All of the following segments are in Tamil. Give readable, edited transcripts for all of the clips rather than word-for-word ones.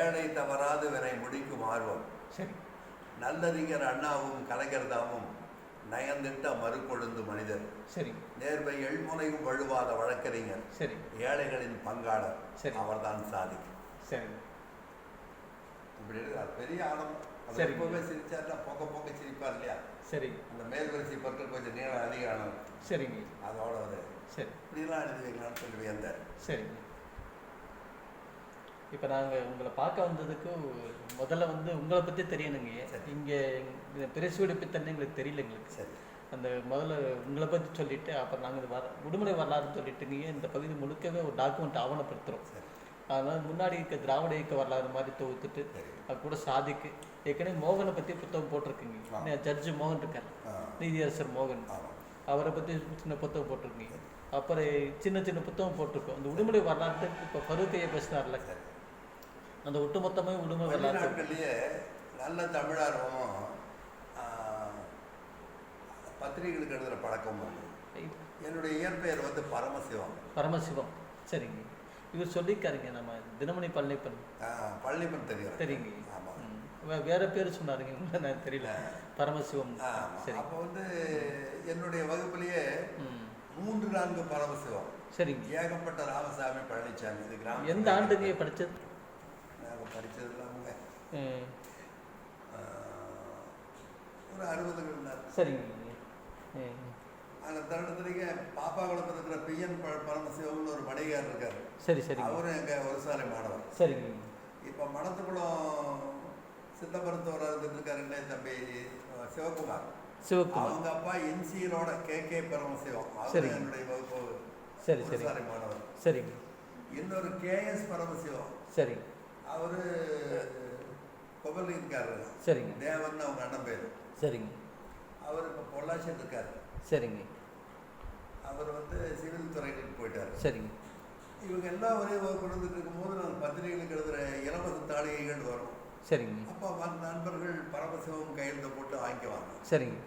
வேலை தவறாது வினை முடிக்கும் ஆர்வம். சரி. நல்லறிஞர் அண்ணாவும் கலைஞர் தாமும் நயந்திட்ட மறுகொழுந்து மனிதர். சரி. நேர்மை எழ்முனையும் வழுவாத வழக்கறிஞர். சரி. ஏழைகளின் பங்காளர். சரி. அவர்தான் சாதி. சரி. இப்படி அது பெரிய ஆனந்தம். சரி. எப்பவுமே சிரிச்சாருன்னா போக போக சிரிப்பார் இல்லையா? சரி. அந்த மேல்வரிசை பற்கள் கொஞ்சம் நீளம் அதிக ஆனந்தம். சரிங்க. அதோட ஒரு சரி இப்படிலாம் எழுதி வைக்கலாம்னு சொல்லி வியந்தார். சரிங்க. இப்போ நாங்கள் உங்களை பார்க்க வந்ததுக்கு முதல்ல வந்து உங்களை பற்றி தெரியணுங்க. இங்கே பிரசு வெடிப்புத்தன்னை எங்களுக்கு தெரியல. எங்களுக்கு சரி. அந்த முதல்ல உங்களை பற்றி சொல்லிவிட்டு அப்புறம் நாங்கள் இது விடுமுறை வரலாறுன்னு சொல்லிட்டுங்க இந்த பகுதி முழுக்கவே ஒரு டாக்குமெண்ட் ஆவணப்படுத்துகிறோம். அதனால் முன்னாடி இருக்க திராவிட இயக்க வரலாறு மாதிரி தொகுத்துட்டு அது கூட சாதிக்கு ஏற்கனவே மோகனை பற்றி புத்தகம் போட்டிருக்குங்க. ஜட்ஜு மோகன் இருக்கார், நீதியரசர் மோகன், அவரை பற்றி சின்ன புத்தகம் போட்டிருக்கீங்க. அப்புறம் சின்ன சின்ன புத்தகம் போட்டிருக்கோம். அந்த விடுமுறை வரலாற்று இப்போ பருவக்கையை பேசினார்ல, அந்த ஒட்டுமொத்தமாக விடுமுறை வரலாற்றுலேயே நல்ல தமிழார்வமும் பத்திரிகைகளுக்கு எழுதுகிற பழக்கமும். என்னுடைய இயற்பெயர் வந்து பரமசிவம். பரமசிவம். சரிங்க. இவர் சொல்லியிருக்காருங்க, நம்ம தினமணி பழனிப்பன். பழனிப்பன் தெரியும். தெரியுங்க. வேற பேர் சொன்னாருங்க, நான் தெரியல. பரமசிவம். சரி. அப்போ வந்து என்னுடைய வகுப்புலேயே 3-4 பரமசிவம். சரிங்க. ஏகப்பட்ட ராமசாமி, பழனிசாமி. இது கிராமம். எந்த ஆண்டுங்க படித்தது? நாங்கள் படித்ததுலாம் ஒரு 60. சரிங்க. அந்த தருணத்துலேயே பாப்பாக்குளத்தில் இருக்கிற பிஎன் பரமசிவம்னு ஒரு வணிகர் இருக்கார். சரி சரி. அவரும் எங்கள் ஒரு சாலை மாணவர். சரிங்க. இப்போ மணத்துக்குளம் சித்த மருத்துவராக இருந்துட்டு இருக்காருங்களே தம்பி சிவகுமார். அவங்க அப்பா என்சியரோட கே பரமசிவம். அவர் என்னுடைய வகுப்பு. சரி சரி. சாலை மாணவர். சரிங்க. இன்னொரு கேஎஸ் பரமசிவம். சரி. அவரு கொபலிக்காரர். சரிங்க. தேவன் அவங்க அண்ணன் பேர். சரிங்க. அவர் இப்போ பொள்ளாச்சியில் இருக்காரு. சரிங்க. அவர் வந்து சிவில் துறைகளுக்கு போயிட்டார். சரிங்க. இவங்க எல்லாம் ஒரே கொண்டு இருக்கும்போது நான் பத்திரிகைகளுக்கு எழுதுகிற இலவச தாளிகைகள் வரும். சரிங்க. அப்போ நண்பர்கள் பரமசிவம் கையெழுத்து போட்டு வாங்கிக்குவாங்க. சரிங்க.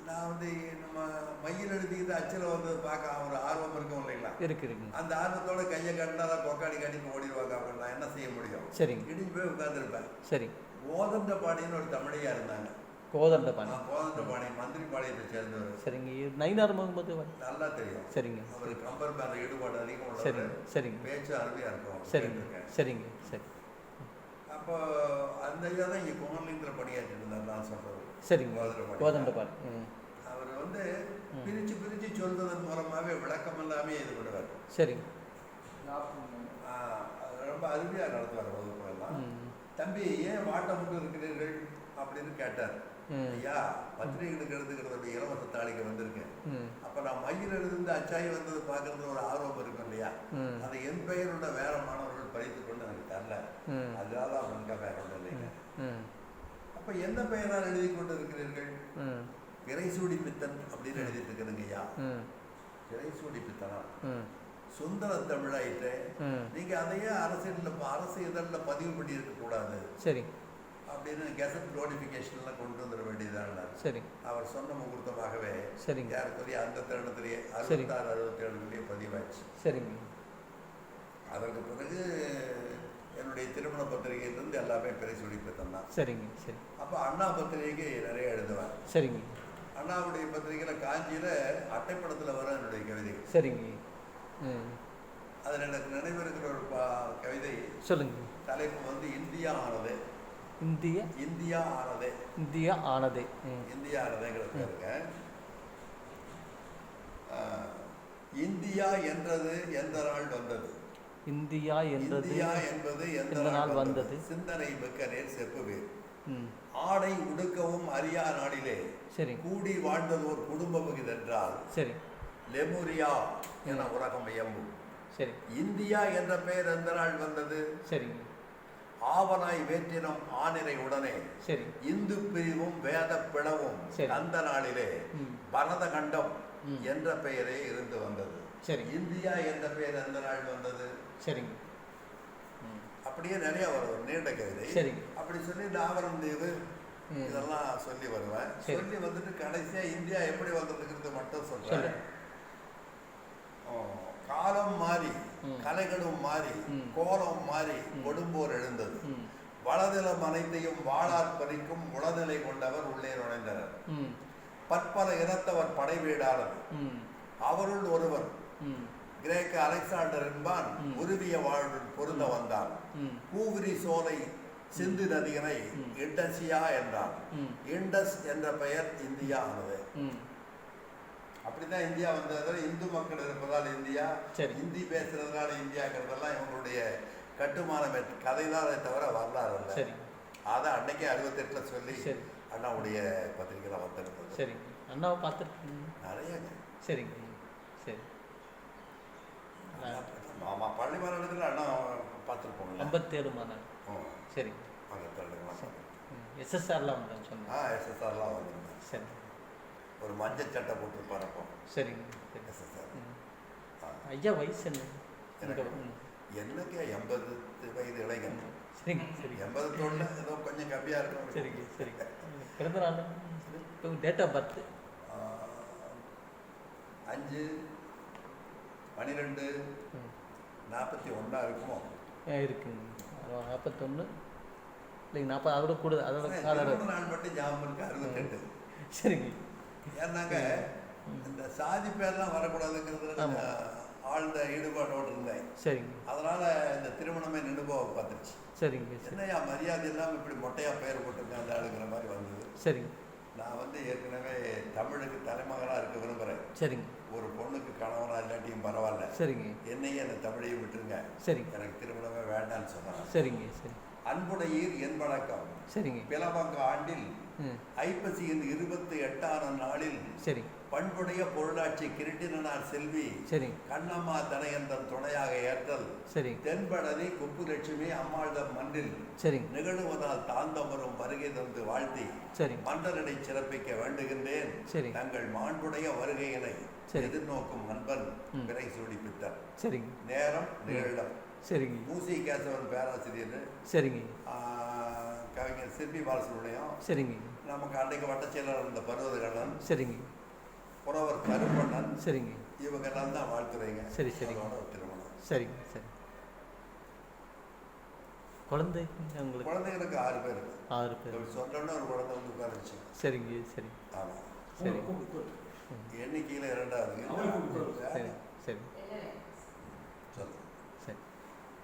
நான் வந்து நம்ம மையில் எழுதியது அச்சில் வந்தது பார்க்க ஒரு ஆர்வம் இருக்கும் இல்லைங்களா? இருக்குங்க. அந்த ஆர்வத்தோட கையை கண்டாதான் கொக்காடி கண்டிப்பு ஓடிடுவாங்க. அவங்க நான் என்ன செய்ய முடியும்? சரிங்க. இடிஞ்சு போய் உட்காந்துருப்பேன். சரி. கோதண்டபாணின்னு ஒரு தமிழையா இருந்தாங்க. கோதண்டபாணி. கோதண்டபாணி மந்திரி பாளையத்தை சேர்ந்தவர். சரிங்க. நயினார் முகமது நல்லா தெரியும். சரிங்க. அவர் கம்பர் மேல ஈடுபாடு அதிகம் உள்ளவர். சரிங்க. சரிங்க. பேச்சு அருமையா இருக்கும். சரிங்க. சரிங்க. சரி. அப்போ அந்த ஐயா தான் இங்கே குமரலிங்கத்தில் பணியாற்றிட்டு இருந்தார் நான் சொல்றது. சரிங்க. கோதண்டபாணி. அவர் வந்து பிரித்து சொல்வதன் மூலமாகவே விளக்கம் எல்லாமே இது பண்ணுவார். சரிங்க. ரொம்ப அருமையாக நடத்துவார் வகுப்புலாம். தம்பி ஏன் வாட்டமுட்டு இருக்கிறீர்கள் அப்படின்னு கேட்டார். ஐயா பத்திரிகைகளுக்கு எழுதுகிறது இலவச தாளிக்கு வந்திருக்கேன். அப்ப நான் மையில் எழுந்து அச்சாயி வந்தது பார்க்கறது ஒரு ஆர்வம் இருக்கும் இல்லையா? அதை என் பெயரோட வேற மாணவர்கள் படித்து கொண்டு எனக்கு தரல. அதனால அவனுக்கு வேற ஒன்றும் இல்லைங்க. அப்ப என்ன பெயரால் எழுதி கொண்டு இருக்கிறீர்கள்? பிறைசூடி பித்தன் அப்படின்னு எழுதிட்டு இருக்கிறதுங்க ஐயா. பிறைசூடி பித்தனா? சுந்தர தமிழாயிட்டு நீங்க அதையே அரசு இதழில் பதிவு பண்ணி இருக்க கூடாது. சரி. அப்படின்னு கெசட் நோட்டிஃபிகேஷன்லாம் கொண்டு வந்துட வேண்டியதான. சரி. அவர் சொன்ன முகூர்த்தமாகவே சரிங்க. யாருக்குரிய அந்த தருணத்திலேயே 66-67 பதிவாச்சு. சரிங்க. அதற்கு பிறகு என்னுடைய திருமண பத்திரிகையிலிருந்து எல்லாமே பிறைசூடி பித்தன் தான். சரிங்க. சரி. அப்போ அண்ணா பத்திரிகைக்கு நிறைய எழுதுவேன். சரிங்க. அண்ணாவுடைய பத்திரிகையில் காஞ்சியில் அட்டைப்படத்தில் வர என்னுடைய கவிதை. சரிங்க. அதில் எனக்கு நினைவிருக்கிற ஒரு கவிதை. சொல்லுங்க. தலைப்பு வந்து இந்தியா ஆனது. இந்தியா ஆனதேங்கிறது இருக்க. இந்தியா என்றது எந்த நாள் வந்தது? இந்தியா என்பது எந்த நாள் வந்தது? சிந்தனை மிக்க நேர் செப்புவேர். ஆடை உடுக்கவும் அறியா நாளிலே சரி கூடி வாழ்ந்தது ஒரு குடும்ப வகுதென்றால் சரி லெமுரியா என உலகம் இயம்பும். சரி. இந்தியா என்ற பெயர் எந்த நாள் வந்தது? சரி. ஆவனாய் வேற்றினம் ஆனிரை உடனே சரி இந்து பிரிவும் வேத பிளவும் அந்த நாளிலே பரத கண்டம் என்ற பெயரே இருந்து வந்தது. சரி. இந்தியா என்ற பெயர் எந்த நாள் வந்தது? சரிங்க. அப்படியே நிறைய வரும் நீண்ட கவிதை. சரி. அப்படி சொல்லி தாவரம் தீவு இதெல்லாம் சொல்லி வருவேன். சொல்லி வந்துட்டு கடைசியா இந்தியா எப்படி வந்ததுங்கிறது மட்டும் சொல்றேன். காலம் மாறி கலைகளும் மாறி கோலம் மாறி கொடும்போர் எழுந்தது. வளநிலம் அனைத்தையும் வாழார் பறிக்கும் உளநிலை கொண்டவர் உள்ளே நுழைந்தனர். பற்பல இனத்தவர் படை வீடானது. அவருள் ஒருவன் கிரேக்க அலெக்சாண்டர் என்பான் உருவிய வாழ்வில் பொருந்த வந்தான். கூவிரி சோலை சிந்து நதியினை இண்டசியா என்றான். இண்டஸ் என்ற பெயர் இந்தியா ஆனது. அப்படிதான் இந்தியா வந்தது. இந்து மக்கள் இருப்பதால் இந்தியா, இந்தி பேசுறதுனால இந்தியாங்கிறதெல்லாம் இவங்களுடைய கட்டுமான கதைதான் தவிர வரலாறு இல்லை. அதை அன்னைக்கே 68ல சொல்லி அண்ணாவுடைய பத்திரிகையில் வந்திருந்தது. சரி, அண்ணாவை பார்த்துருக்கீங்க நிறைய. சரிங்க, சரி. ஆமாம், பள்ளி மாநாடுகள் அண்ணா பார்த்துருப்போம். 57 மாநாடு. சரி, அங்கே எஸ்எஸ்ஆர்லாம் வந்தேன் சொன்னேன். எஸ்எஸ்ஆர்லாம் வந்துருந்தேன். சரி, ஒரு மஞ்சள் சட்டை போட்டுருப்பார் அப்போ. சரிங்க, சரி. எஸ்எஸ்ஆர் ஐயா வயசு என்ன? எனக்கு 80 வயது இளைஞன். சரிங்க, சரி. 89 ஏதோ கொஞ்சம் கம்மியாக இருக்கும். சரிங்க, சரிங்க. பிறந்த நாள் டேட் ஆஃப் பர்த் 5/12/41 இருக்குமோ? இருக்குங்க. 41 இல்லைங்க, 40, அதோட கூட. அதோட நாள் மட்டும் ஞாபகம் இருக்கு 68. சரிங்க. ஏன்னாங்க இந்த சாதி பேர்லாம் வரக்கூடாதுங்கிறது ஆழ்ந்த ஈடுபாட்டோடு இருந்தேன். சரிங்க. அதனால இந்த திருமணமே நின்று போக பார்த்துருச்சு. சரிங்க. என்னையா மரியாதை இல்லாமல் இப்படி மொட்டையா பெயர் போட்டிருக்கேன் அந்த ஆளுங்கிற மாதிரி வந்தது. சரிங்க. நான் ஏற்கனவே தமிழுக்கு தலைமகனாக இருக்க விரும்புகிறேன். சரிங்க. ஒரு பொண்ணுக்கு கணவனாக இல்லாட்டியும் பரவாயில்ல, சரிங்க, என்னையே அந்த தமிழையும் விட்டுருங்க, சரிங்க, எனக்கு திருமணமே வேண்டான்னு சொன்னாங்க. சரிங்க, சரி. அன்புடையீர் என் வழக்கம். சரிங்க. பிளவங்க ஆண்டில் ஐப்பசியின் 28ஆம் நாளில் சரி பண்புடைய பொருளாட்சி கிருட்டினார் செல்வி சரி கண்ணம்மா தனையந்தன் துணையாக ஏற்றல் சரி தென்படதி குப்புலட்சுமி அம்மாள்தம் மன்றில் சரி நிகழுவதால் தாந்தமரும் வருகை தந்து வாழ்த்தி சரி மன்றனை சிறப்பிக்க வேண்டுகின்றேன். சரி தங்கள் மாண்புடைய வருகையினை எதிர்நோக்கும் அன்பன் விரை சூடிப்பித்தார். சரிங்க. நேரம் நிகழ்டம். சரிங்க. மூசி கேசவன் பேராசிரியர். சரிங்க. கவிஞர் சிற்பி பாலசுப்ரமணியம். சரிங்க. நமக்கு அன்றைக்கு வட்டச்செயலாளர் இருந்த பருவதகண்ணன். சரிங்க. புறவர் கருப்பண்ணன். சரிங்க. இவங்கெல்லாம் தான் வாழ்த்துறீங்க. சரி சரி திருமணம். சரிங்க. சரி. குழந்தைங்களுக்கு 6 பேர். 6 பேர் சொன்னோன்னு ஒரு குழந்தை உட்காந்துச்சு. சரிங்க. சரி. ஆமாம். சரி. எண்ணிக்கையில் 2வது. சரி சரி சரி.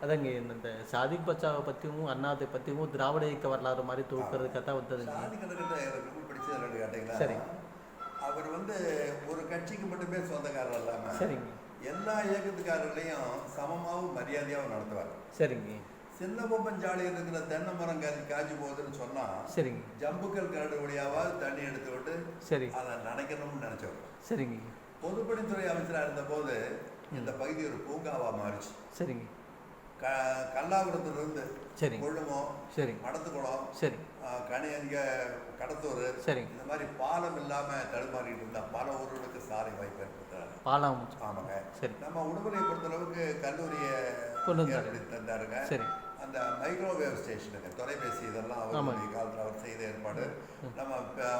அதாங்க இந்த சாதி பச்சாவை பற்றியும் அண்ணாத்தை பற்றியும் திராவிட இயக்க வரலாறு மாதிரி தொகுக்கிறது கதை வந்ததுங்க. சாதி கணக்கிட்ட எனக்கு ரொம்ப பிடிச்சது என்னன்னு கேட்டீங்கன்னா, சரி அவர் ஒரு கட்சிக்கு மட்டுமே சொந்தக்காரர் இல்லாமல் சரிங்க எல்லா இயக்கத்துக்காரர்களையும் சமமாகவும் மரியாதையாகவும் நடத்துவார். சரிங்க. சின்ன பொம்பஞ்சாலி இருக்கிற தென்னை மரம் காய்ச்சி போகுதுன்னு சொன்னா சரிங்க ஜம்புக்கல் கரடு வழியாவது தண்ணி எடுத்து விட்டு சரி அதை நினைக்கணும்னு நினைச்சவர். சரிங்க. பொதுப்பணித்துறை அமைச்சராக இருந்த போது இந்த பகுதி ஒரு பூங்காவா மாறிச்சு. சரிங்க. கல்லாபுரத்திலிருந்து சரி கொள்ளுமோ சரி மடத்துக்குளம் சரி கனியங்க கடத்தூர் சரி இந்த மாதிரி பாலம் இல்லாமல் தடுமாறிட்டு இருந்தா பல ஊர்களுக்கு சாலை வாய்ப்பு ஏற்படுத்துறாங்க. பாலம். ஆமாங்க. சரி. நம்ம உடுமலையை பொறுத்தளவுக்கு கல்லூரியை ஏற்படுத்தி தந்தாருங்க. சரி. அந்த மைக்ரோவேவ் ஸ்டேஷனுங்க தொலைபேசி இதெல்லாம் அவருடைய காலத்தில் அவர் செய்த ஏற்பாடு. நம்ம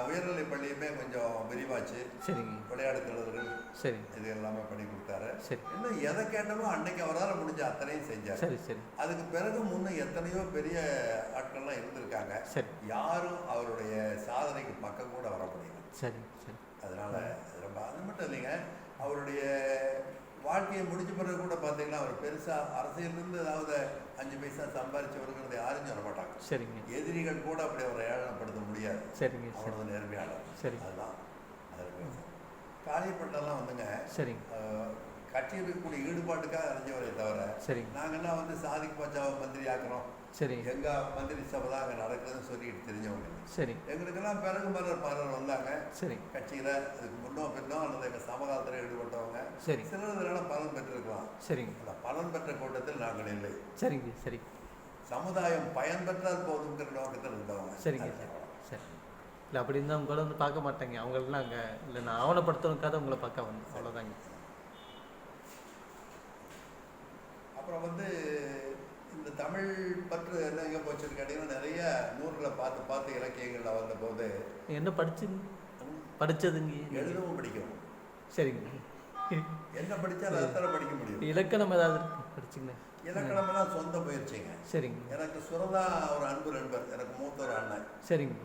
உயர்நிலை பள்ளியுமே கொஞ்சம் விரிவாச்சு. சரிங்க. விளையாட்டு திறர்கள் சரி இது எல்லாமே பண்ணி கொடுத்தாரு. சரி. இன்னும் எதை கேட்டமோ அன்னைக்கு அவரால் முடிஞ்ச அத்தனையும் செஞ்சார். சரி சரி. அதுக்கு பிறகு முன்னும் எத்தனையோ பெரிய ஆட்கள்லாம் இருந்திருக்காங்க. சரி. யாரும் அவருடைய சாதனைக்கு பக்கம் கூட வர முடியல. சரி சரி. அதனால ரொம்ப அது மட்டும் இல்லைங்க, அவருடைய வாழ்க்கையை முடிஞ்ச பிறகு கூட பார்த்தீங்கன்னா அவர் பெருசாக அரசியலிருந்து ஏதாவது 5 பைசா சம்பாதிச்சவருங்கிறத யாரும் சொல்ல மாட்டாங்க. சரிங்க. எதிரிகள் கூட அப்படி அவரை ஏழனப்படுத்த முடியாது. சரிங்க. அவரது நேர்மையாளர். சரி. அதுதான் அதற்கு காளிப்பட்டெல்லாம் சரிங்க கட்சியில் இருக்கக்கூடிய ஈடுபாட்டுக்காக அறிஞ்சவரை தவிர சரி நாங்கள்லாம் சாதிக்கு பச்சாவை மந்திரி ஆக்குறோம். சரி. எங்கள் மந்திரி சபை தான் அங்கே நடக்குதுன்னு சொல்லிட்டு தெரிஞ்சவங்க. சரி. எங்களுக்கெல்லாம் பிறகு பலர் வந்தாங்க. சரி. கட்சியில் அதுக்கு முன்னோ பின்னோ அல்லது எங்கள் சமகாலத்தில் ஈடுபட்டவங்க. சரி. சிலர் இதனால பலன் பெற்றிருக்கலாம். சரிங்க. அந்த பலன் பெற்ற கூட்டத்தில் நாங்கள் இல்லை. சரிங்க. சரி. சமுதாயம் பயன்பெற்றால் போதுங்கிற நோக்கத்தில் இருந்தவங்க. சரிங்க. சரி. இல்லை அப்படி இருந்தால் உங்களை பார்க்க மாட்டாங்க. அவங்களெலாம் அங்கே இல்லை நான் ஆவணப்படுத்துறதுக்காக உங்களை பார்க்க வந்தேன். அவ்வளோதாங்க. அப்புறம் இந்த தமிழ் பற்று என்ன எங்கே போச்சுன்னு கேட்டிங்கன்னா நிறைய நூல்களை பார்த்து இலக்கியங்களில் வந்தபோது என்ன படிச்சதுங்க எழுதவும் பிடிக்கும். சரிங்க. என்ன படித்தாலும் அதைத்தானே படிக்க முடியும். இலக்கணம் ஏதாவது படிச்சிங்க? இலக்கணமெல்லாம் சொந்த முயற்சிங்க. சரிங்க. எனக்கு சுரதா ஒரு அன்பு நண்பர், எனக்கு மூத்த ஒரு அண்ணன். சரிங்க.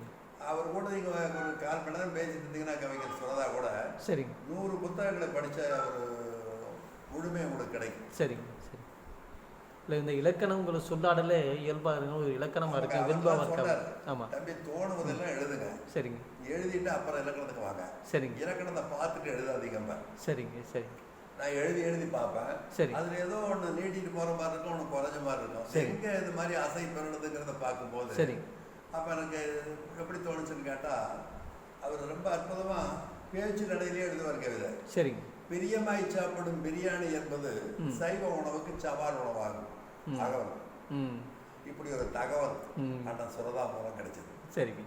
அவர் கூட நீங்கள் ஒரு 1/4 மணி நேரம் பேசிட்டு இருந்தீங்கன்னா கவிஞர் சுரதா கூட சரிங்க 100 புத்தகங்களை படித்த ஒரு முழுமை உங்களுக்கு கிடைக்கும். சரிங்க. சரி. இல்லை இந்த இலக்கணம் உங்களை சொல்லாடலே இயல்பாக இருக்கும், ஒரு இலக்கணமாக இருக்கு, வெண்பாக இருக்காது. ஆமாம் தம்பி, தோணுவதெல்லாம் எழுதுங்க. சரிங்க. எழுதிட்டு அப்புறம் இலக்கணத்துக்கு வாங்க. சரிங்க. இலக்கணத்தை பார்த்துட்டு எழுதாதீங்கம்மா. சரிங்க. சரிங்க. நான் எழுதி பார்ப்பேன். சரி. அதில் ஏதோ ஒன்று நீட்டிட்டு போகிற மாதிரி இருக்கும், ஒன்று குறைஞ்ச மாதிரி இருக்கும். எங்கே இது மாதிரி அசை பெறணுதுங்கிறத பார்க்கும்போது சரி அப்போ எனக்கு எப்படி தோணுச்சுன்னு கேட்டால், அவர் ரொம்ப அற்புதமாக பேச்சு நடையிலே எழுதுவார் கவிதை. சரிங்க. பிரியமாய் சாப்பிடும் பிரியாணி என்பது சைவ உணவுக்கு சவால் உணவாகும். தகவல், இப்படி ஒரு தகவல் அண்ணன் சுரதா மூலம் கிடைச்சது. சரிங்க.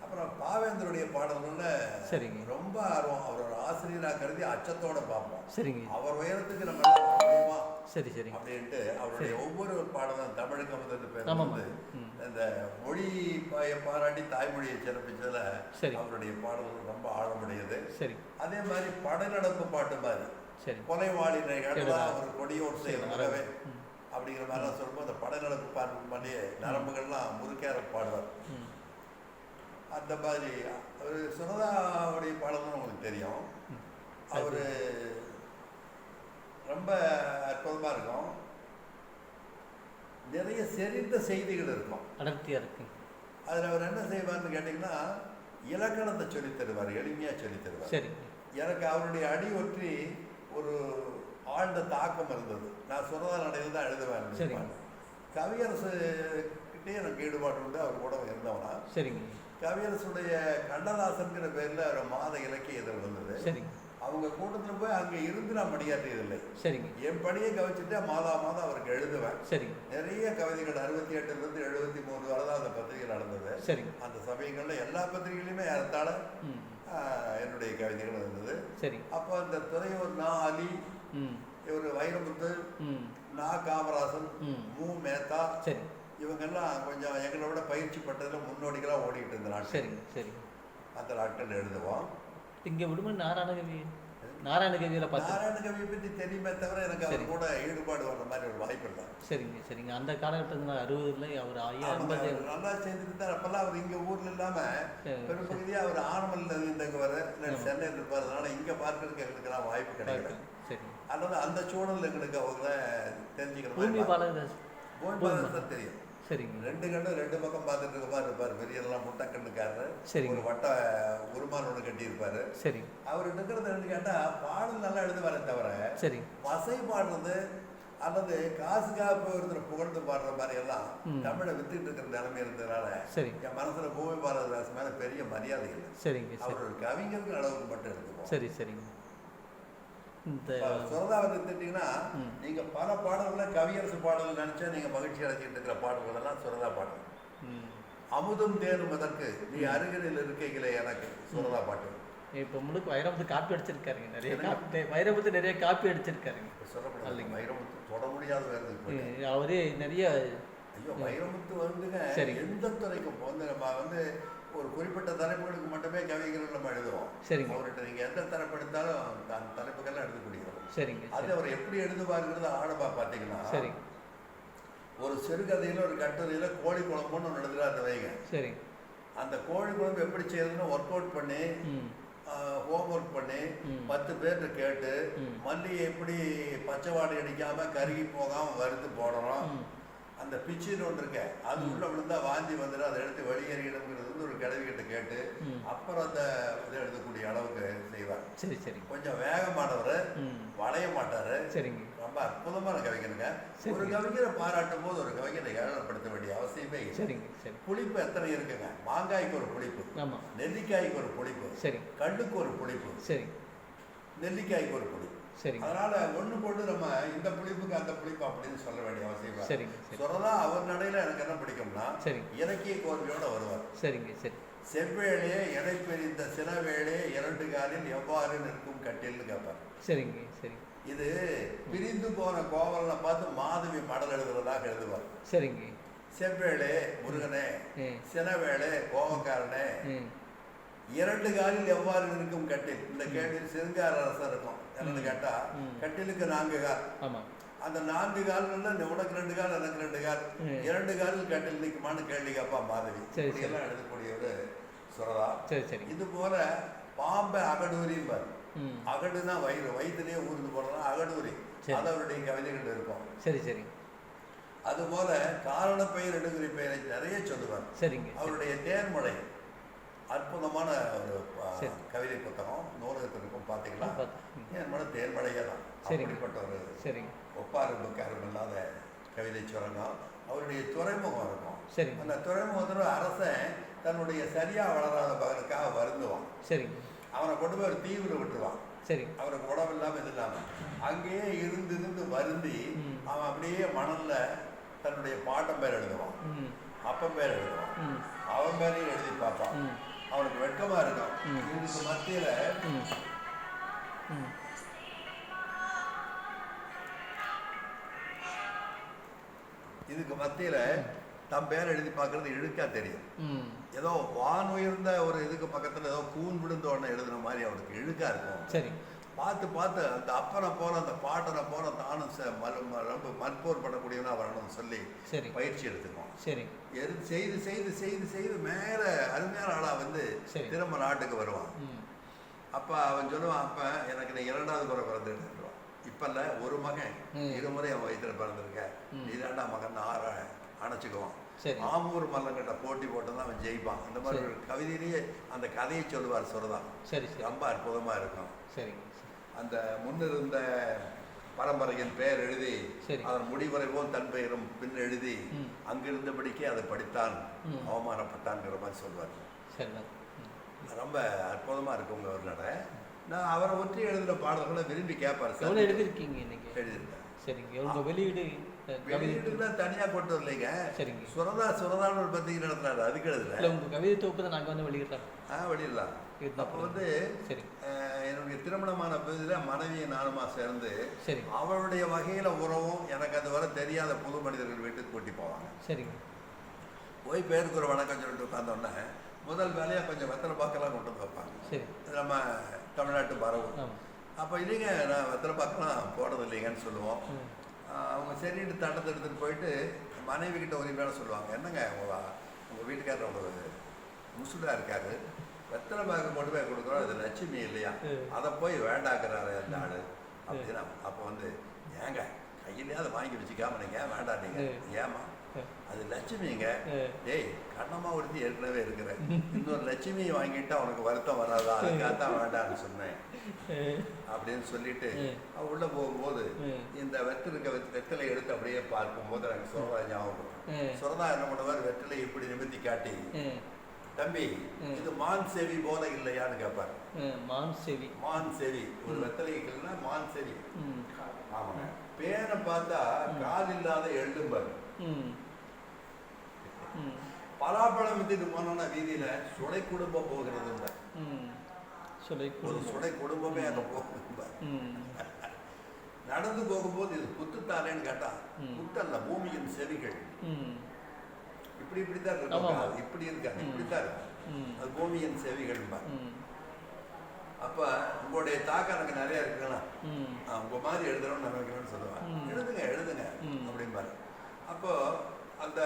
அப்புறம் பாவேந்தருடைய பாடல்கள்ல சரிங்க ரொம்ப ஆர்வம். அவர் ஒரு ஆசிரியராக கருதி அச்சத்தோட பார்ப்போம். சரிங்க. அவர் உயரத்துக்கு நம்ம எல்லாம் வர முடியுமா சரி சரி அப்படின்ட்டு அவருடைய ஒவ்வொரு பாடலும் தமிழுக்கு வந்து பேர் வந்து இந்த மொழி பாராட்டி தாய்மொழியை சிறப்பிச்சதுல அவருடைய பாடல்கள் ரொம்ப ஆழமுடையது. சரி. அதே மாதிரி படநடப்பு பாட்டு மாதிரி கொலைவாளிகள் ஒரு கொடியோர் செய்யவே அப்படிங்கிற மாதிரிலாம் சொல்லும்போது அந்த படநடப்பு பாட்டு பண்ணியே நரம்புகள்லாம் முறுக்கேற பாடுவார். அந்த மாதிரி அவர் சுரதாவுடைய பாடல்கள் உங்களுக்கு தெரியும். அவர் ரொம்ப அற்புதமாக இருக்கும். நிறைய செறிந்த செய்திகள் இருக்கும், அடர்த்தியாக இருக்கு. அதில் அவர் என்ன செய்வார்னு கேட்டிங்கன்னா, இலக்கணத்தை சொல்லித் தருவார், எளிமையாக சொல்லித் தருவார். சரி. எனக்கு அவருடைய அடி ஒற்றி ஒரு ஆழ்ந்த தாக்கம் இருந்தது. நான் சுரதா நடையில் தான் எழுதுவேன். கவியரசு கிட்டே எனக்கு ஈடுபாடு உண்டு, அவர் கூட இருந்தவனா. சரிங்க. கவியரசுடைய கண்ணதாசன்கிற பேரில் ஒரு மாத இலக்கிய இதழ் வந்தது. சரிங்க. அவங்க கூட்டத்தில் போய் அங்கே இருந்து நான் பணியாற்றியதில்லை. சரிங்க. என் பணியை கவனிச்சுட்டு மாதம் அவருக்கு எழுதுவேன். சரி. நிறைய கவிதைகள் 68லேருந்து 73 வரை தான் அந்த பத்திரிகை நடந்தது. சரி. அந்த சமயங்களில் எல்லா பத்திரிகையிலுமே ஏறத்தாழ என்னுடைய கவிதைகள் இருந்தது. சரி. அப்போ அந்த துறையூர் நான் அலி, இவர் வைரமுத்து, நான் காமராசன், மு மேத்தா, சரி, இவங்கெல்லாம் கொஞ்சம் எங்களை விட பயிற்சி பட்டதில் முன்னோடிகளாக ஓடிக்கிட்டு இருந்த நாட்கள். சரி சரி. அந்த நாட்கள் எழுதுவோம். இங்கே விடுமன் நாராயணகவி நாராயணகவியில் பார்த்து நாராயணகவியை பற்றி தெரியுமே தவிர எனக்கு அவர் கூட ஈடுபாடு வர்ற மாதிரி ஒரு வாய்ப்பு இல்லை. சரிங்க சரிங்க. அந்த காலகட்டத்தில் 60 அவர் 50 நல்லா செஞ்சுட்டு தான். அப்போல்லாம் அவர் இங்கே ஊரில் இல்லாமல் பெரும்பகுதியாக அவர் ஆனமல்ல இருந்தவர், சென்னையில் இருப்பார். அதனால் இங்கே பார்க்கறதுக்கு எங்களுக்கெல்லாம் வாய்ப்பு கிடைக்கல. சரி. அதனால் அந்த சூழல் எங்களுக்கு அவங்கள தெரிஞ்சுக்கிற பூமி பாலகதாஸ் பூமி தெரியும். சரிங்க. 2 கண்ணு 2 பக்கம் பார்த்துட்டு இருக்க மாதிரி இருப்பார். பெரியதெல்லாம் முட்டை கண்ணுக்காரரு. சரி. ஒரு வட்ட உருமான் ஒன்று கட்டியிருப்பாரு. சரி. அவர் இருக்கிறது என்னன்னு கேட்டால் பாடல் நல்லா எழுதுவாரே தவிர, சரி, வசை பாடுறது அல்லது காசுக்காக ஒருத்தர் புகழ்ந்து பாடுற மாதிரி எல்லாம் தமிழை வித்துட்டு இருக்கிற நிலைமை இருந்ததுனால, சரி, என் மனசுல பூமி பாரதிதாஸ் மேல பெரிய மரியாதை இல்லை. சரிங்க. அவர் ஒரு கவிஞர்கள் அளவுக்கு மட்டும் எடுத்துக்கோ. சரி சரிங்க. இந்த சுரதாவை எடுத்துட்டீங்கன்னா, நீங்க பல பாடல்களை கவியரசு பாடல் நினைச்சா நீங்க மகிழ்ச்சி அடைஞ்சிட்டு இருக்கிற பாடல்கள் எல்லாம் சுரதா பாடல். அமுதும் தேனும் அதற்கு நீ அருகில் இருக்கைகளே எனக்கு சுரதா பாட்டு. இப்போ முழுக்க வைரமுத்து காப்பி அடிச்சிருக்காருங்க. நிறைய வைரமுத்து நிறைய காப்பி அடிச்சிருக்காருங்க. சொல்லப்படாது, வைரமுத்து தொட முடியாத வேறு அவரே நிறைய. ஐயோ, வைரமுத்து வந்துங்க எந்த துறைக்கும் வந்து நம்ம வந்து ஒரு குறிப்பிட்ட தலைப்புகளுக்கு மட்டுமே கவிஞர்கள் நம்ம எழுதுவோம். சரிங்க. அவர்கிட்ட நீங்க எந்த தலைப்பு எடுத்தாலும் அந்த தலைப்புகள்லாம் எழுத முடியும். சரிங்க. அது அவர் எப்படி எழுதுவாருங்கிறது ஆழமா பார்த்தீங்கன்னா, சரி, ஒரு சிறுகதையில ஒரு கட்டுரையில கோழி குழம்புன்னு ஒன்று எழுதுறாரு வைங்க. சரி. அந்த கோழி குழம்பு எப்படி செய்யறதுன்னு ஒர்க் அவுட் பண்ணி ஹோம் ஒர்க் பண்ணி 10 பேர்கிட்ட கேட்டு மல்லிகை எப்படி பச்சை வாடை அடிக்காம கருகி போகாம வறுத்து போடணும், அந்த பிச்சுன்னு ஒன்று இருக்க அது உள்ள விழுந்தா வாந்தி வந்துடும், அதை எடுத்து வெளியேறிடுங்கிறது வந்து ஒரு கிழவிகிட்ட கேட்டு அப்புறம் அந்த இதை எழுதக்கூடிய அளவுக்கு செய்வார். சரி சரி. கொஞ்சம் வேகமானவர், வளைய மாட்டாரு. சரிங்க. ரொம்ப அற்புதமான கவிஞருங்க. ஒரு கவிஞரை பாராட்டும் போது ஒரு கவிஞரை ஏழப்படுத்த வேண்டிய அவசியமே. சரிங்க சரி. புளிப்பு எத்தனை இருக்குங்க? மாங்காய்க்கு ஒரு புளிப்பு, நெல்லிக்காய்க்கு ஒரு புளிப்பு, சரி, கல்லுக்கு ஒரு புளிப்பு, சரி, நெல்லிக்காய்க்கு ஒரு புளிப்பு. சரி. அதனால ஒண்ணு போட்டு நம்ம இந்த புளிப்புக்கு அந்த புளிப்பு அப்படின்னு சொல்ல வேண்டிய அவசியம். சரி. சுரதா அவர் நடையில எனக்கு என்ன பிடிக்கும்னா, சரி, இலக்கிய கோர்வையோட வருவார். சரிங்க சரி. செவ்வேளே எடை பெரிந்த சினவேளே 2 காலில் எவ்வாறு நிற்கும் கட்டில்னு கேட்பார். சரிங்க சரி. இது பிரிந்து போன கோவலனை பார்த்து மாதவி மடல் எழுதுறதாக எழுதுவார். சரிங்க. செவ்வேளே முருகனே, சினவேளே கோவக்காரனே, 2 காலில் எவ்வாறு இருக்கும் கட்டில்? இந்த கேள்வி சிருங்கார ரசம் இருக்கும். என்னன்னு கேட்டா, கட்டிலுக்கு 4 கால். ஆமா. அந்த 4 கால்கள்ல உனக்கு 2 கால், எனக்கு 2 கால், 2 காலில் கட்டில் நிற்குமான்னு கேள்வி கேப்பா மாதவி. இப்படியெல்லாம் எழுதக்கூடிய ஒரு சுரதா. இது போல பாம்பை அகடூரிம்பார். அகடுனா வயிறு, வயிற்றுலேயே ஊர்ந்து போறதுனா அகடூரி. அது அவருடைய கவிதைகள் இருக்கும். சரி சரி. அதுபோல காரண பெயர் எடுகுறி பெயரை நிறைய சொல்லுவார். சரிங்க. அவருடைய தேன்மழை அற்புதமான ஒரு கவிதை புத்தகம் நூலகத்தில் இருக்கும். பார்த்தீங்களா? தேன்மழையே தான். அப்படிப்பட்ட ஒரு ஒப்பாரும் புக்காரும் இல்லாத கவிதை சுரங்கம். அவருடைய துறைமுகம் இருக்கும். அந்த துறைமுகத்தில் அரசன் தன்னுடைய சரியா வளராத மகனுக்காக வருந்துவான். அவனை கொண்டு போய் ஒரு தீவில் விட்டுருவான். அவனுக்கு உடம்பு இல்லாமல் இது இல்லாமல் அங்கேயே இருந்து வருந்தி அவன் அப்படியே மணல்ல தன்னுடைய பாட்டம் பேர் எழுதுவான், அப்பன் பேர் எழுதுவான், அவன் பேரையும் எழுதி பார்ப்பான். அவனுக்கு வெட்கமா இருக்கும். இதுக்கு மத்தியில தன் பேர் எழுதி பார்க்கறது இழுக்கா தெரியும். ஏதோ வான் உயர்ந்த ஒரு இதுக்கு பக்கத்துல ஏதோ கூன் விழுந்த உடனே எழுதுன மாதிரி அவனுக்கு இழுக்கா இருக்கும். பார்த்து பார்த்து அந்த அப்பனை போல அந்த பாட்டனை போல தானும் ரொம்ப மற்போர் பண்ணக்கூடியவனா வரணும்னு சொல்லி பயிற்சி எடுத்துக்குவோம். செய்து செய்து செய்து செய்து மேல அருமையான ஆளா வந்து திரும்ப நாட்டுக்கு வருவான். அப்ப அவன் சொல்லுவான், அப்ப எனக்கு நீ 2வது முறை பிறந்துடுவான். இப்ப இல்ல, ஒரு மகன் 2 முறை அவன் வயிற்றுல பிறந்திருக்க, நீ 2ஆம் மகன் அணைச்சுக்குவான். ஆமூர் மல்லங்கிட்ட போட்டி போட்டுதான் அவன் ஜெயிப்பான். அந்த மாதிரி ஒரு கவிதையிலேயே அந்த கதையை சொல்லுவார் சுரதான். ரொம்ப அற்புதமா இருக்கும். அந்த முன்னிருந்த பரம்பரையின் பெயர் எழுதி அதன் முடிவரை போல் தன் பெயரும் பின் எழுதி அங்கிருந்தபடிக்கே அதை படித்தான், அவமானப்பட்டான்ங்கிற மாதிரி சொல்வார். ரொம்ப அற்புதமா இருக்கும் உங்க ஒரு நட. நான் அவரை ஒற்றி எழுதுன பாடல்களை விரும்பி கேட்பாரு. எழுதிருக்கீங்க? எழுதியிருக்கேன். சரிங்க. உங்க வெளியீடுலாம் தனியா கொண்டு வரலைங்க. சரிங்க. சுரதான்னு ஒரு பத்திரிகை நடத்துறாரு, அதுக்கு எழுதுல. உங்க கவிதை தொகுப்பு தான் நாங்க வந்து வெளியிடலாம். வெளியிடலாம். அப்போ வந்து என்னுடைய திருமணமான பகுதியில மனைவியை நானுமா சேர்ந்து அவளுடைய வகையில உறவும் எனக்கு அது வர தெரியாத புது மனிதர்கள் வீட்டுக்கு கூட்டி போவாங்க. சரிங்க. போய் பேருக்கு ஒரு வணக்கம் சொல்லிட்டு உட்கார்ந்தோன்னே முதல் வேலையா கொஞ்சம் வெத்தலை பாக்கெல்லாம் கொண்டு வந்து வைப்பாங்க. நம்ம தமிழ்நாட்டு பரவும். அப்போ இல்லைங்க, நான் வெத்தலை பாக்கெல்லாம் போடுறது இல்லைங்கன்னு சொல்லுவோம். அவங்க சரிட்டு தட்டத்தை எடுத்துட்டு போயிட்டு மனைவி கிட்ட உரிமையான சொல்லுவாங்க, என்னங்க உங்க வீட்டுக்காரர் ஒரு முசுடா இருக்காரு, வெத்தலை பாக்கு கொண்டு போய் கொடுக்குறோம், அது லட்சுமி இல்லையா, அதை போய் வேண்டாக்குறாரு அந்த ஆளு அப்படின்னா. அப்போ வந்து ஏங்க கையிலேயே அதை வாங்கி வச்சுக்காம நீங்க வேண்டாம், நீங்க ஏமா அது லட்சுமிங்க, ஏய் கண்ணம்மா ஒருத்தி ஏற்கனவே இருக்கிறேன், இன்னொரு லட்சுமியை வாங்கிட்டா உனக்கு வருத்தம் வராதா, அதுக்காகத்தான் வேண்டாம்னு சொன்னேன் அப்படின்னு சொல்லிட்டு உள்ள போகும்போது இந்த வெத்தலை எடுத்து அப்படியே பார்க்கும்போது எனக்கு சுரதா ஞாபகம். சுரதா என்ன பண்ணுவார், வெத்தலை இப்படி நிமித்தி காட்டி, தம்பி இது மான் செவி போல இல்லையான்னு கேட்பாரு. மான் செவி ஒரு வெத்தலைக்குன்னா மான் செவி. ஆமாங்க. பேனை பார்த்தா கால் இல்லாத எள்ளும்பாரு. பலாப்பழம் வித்துட்டு போனோம்னா வீதியில சுடை குடும்பம் போகிறது. ஒரு சுடை குடும்பமே அங்க போகுது. நடந்து போகும்போது இது புத்துத்தானேன்னு கேட்டா புத்தல்ல, பூமியின் செவிகள் இப்படித்தான் இருக்கும், இப்படி இருக்காங்க, இப்படித்தான் இருக்கும், அது பூமியின் செவிகள். அப்ப உங்களுடைய தாக்கம் எனக்கு நிறைய இருக்குன்னா உங்க மாதிரி எழுதணும்னு நினைக்கணும்னு சொல்லுவேன். எழுதுங்க அப்படிம்பாரு. அப்போ அந்த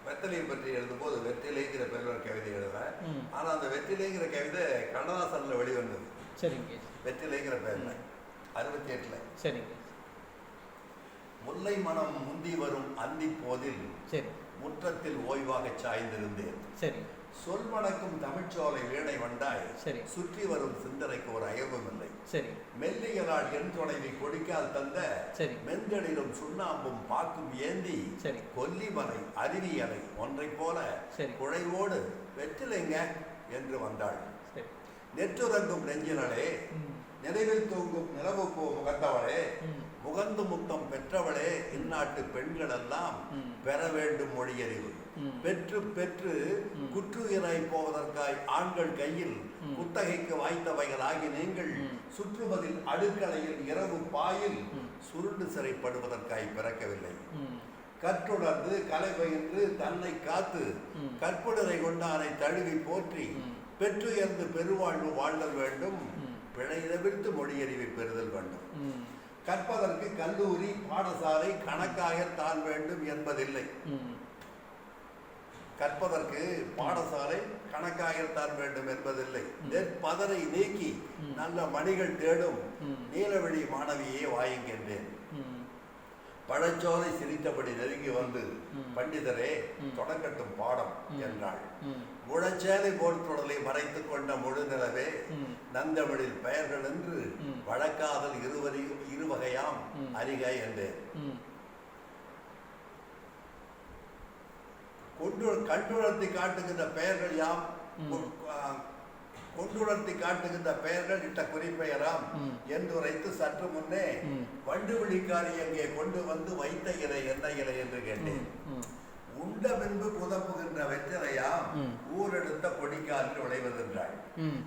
வெற்றிலையை பற்றி எழுதும்போது வெற்றிலைங்கிற பேர்ல ஒரு கவிதை எழுதுறேன். ஆனா அந்த வெற்றிலைங்கிற கவிதை கண்ணதாசன்ல வெளிவந்தது. வெற்றிலைங்கிற பேர்ல 68ல. சரிங்க. முல்லை மனம் முந்தி வரும் அந்தி போதில் முற்றத்தில் ஓய்வாக சாய்ந்திருந்தேன். சொல் வணக்கும் தமிழ்ச்சோலை வீணை வண்டாய் சுற்றி வரும் சிந்தனைக்கு ஒரு அயர்வும் இல்லை. மெல்லியலால் என் துணைவி கொடிக்கால் தந்த மென்களிலும் சுண்ணாம்பும் பாக்கும் ஏந்தி கொல்லிமலை அருவியலை ஒன்றை போல குழைவோடு வெற்றிலைங்க என்று வந்தாள். நெற்றுறங்கும் நெஞ்சினளே, நினைவில் தூங்கும் நிலவு போ முகத்தவளே, முகந்து முத்தம் பெற்றவளே, இந்நாட்டு பெண்கள் எல்லாம் பெற வேண்டும் மொழியறிவு. பெற்று பெற்று குற்றுயிராய் போவதற்காய் ஆண்கள் கையில் குத்தகைக்கு வாய்த்தவைகளாகி நீங்கள் சுற்றுவதில் அடுக்கலையில் இரவு பாயில் சுருண்டு சிறைப்படுவதற்காய் பிறக்கவில்லை. கற்றுணர்ந்து கலை பயின்று தன்னை காத்து கற்புடரை கொண்டானை தழுவி போற்றி பெற்றுயர்ந்து பெருவாழ்வு வாழ்தல் வேண்டும், பிழை தவிர்த்து மொழியறிவை பெறுதல் வேண்டும். கற்பதற்கு கல்லூரி பாடசாலை கணக்காயர் தான் வேண்டும் என்பதில்லை. கற்பதற்கு பாடசாலை கணக்காயர் தான் வேண்டும் என்பதில்லை. நெற்பதரை நீக்கி நல்ல மணிகள் தேடும் நீலவழி மாணவியே வாயுகின்றேன். பழச்சோலை சிரித்தபடி நெருங்கி வந்து பண்டிதரே தொடங்கட்டும் பாடம் என்றாள். முழச்சேலை போர்த்தொடலை மறைத்துக் கொண்ட முழு நிலவே நந்தமிழில் பெயர்கள் என்று வழக்காதல் இருவகையாம் அறிக என்றேன். கண்டுணர்த்தி காட்டுகின்ற பெயர்கள் யாம், கொண்டுணர்த்தி காட்டுகின்ற பெயர்கள் இட்ட குறிப்பெயராம் என்றுரைத்து சற்று முன்னே வண்டு விழிக்காரி அங்கே கொண்டு வந்து வைத்த இலை என்ன இலை என்று கேட்டேன். உண்ட பின்பு புதப்புகின்ற வெற்றிலையாம் ஊரெடுத்த கொடிக்காலில் விளைவதென்றாள்.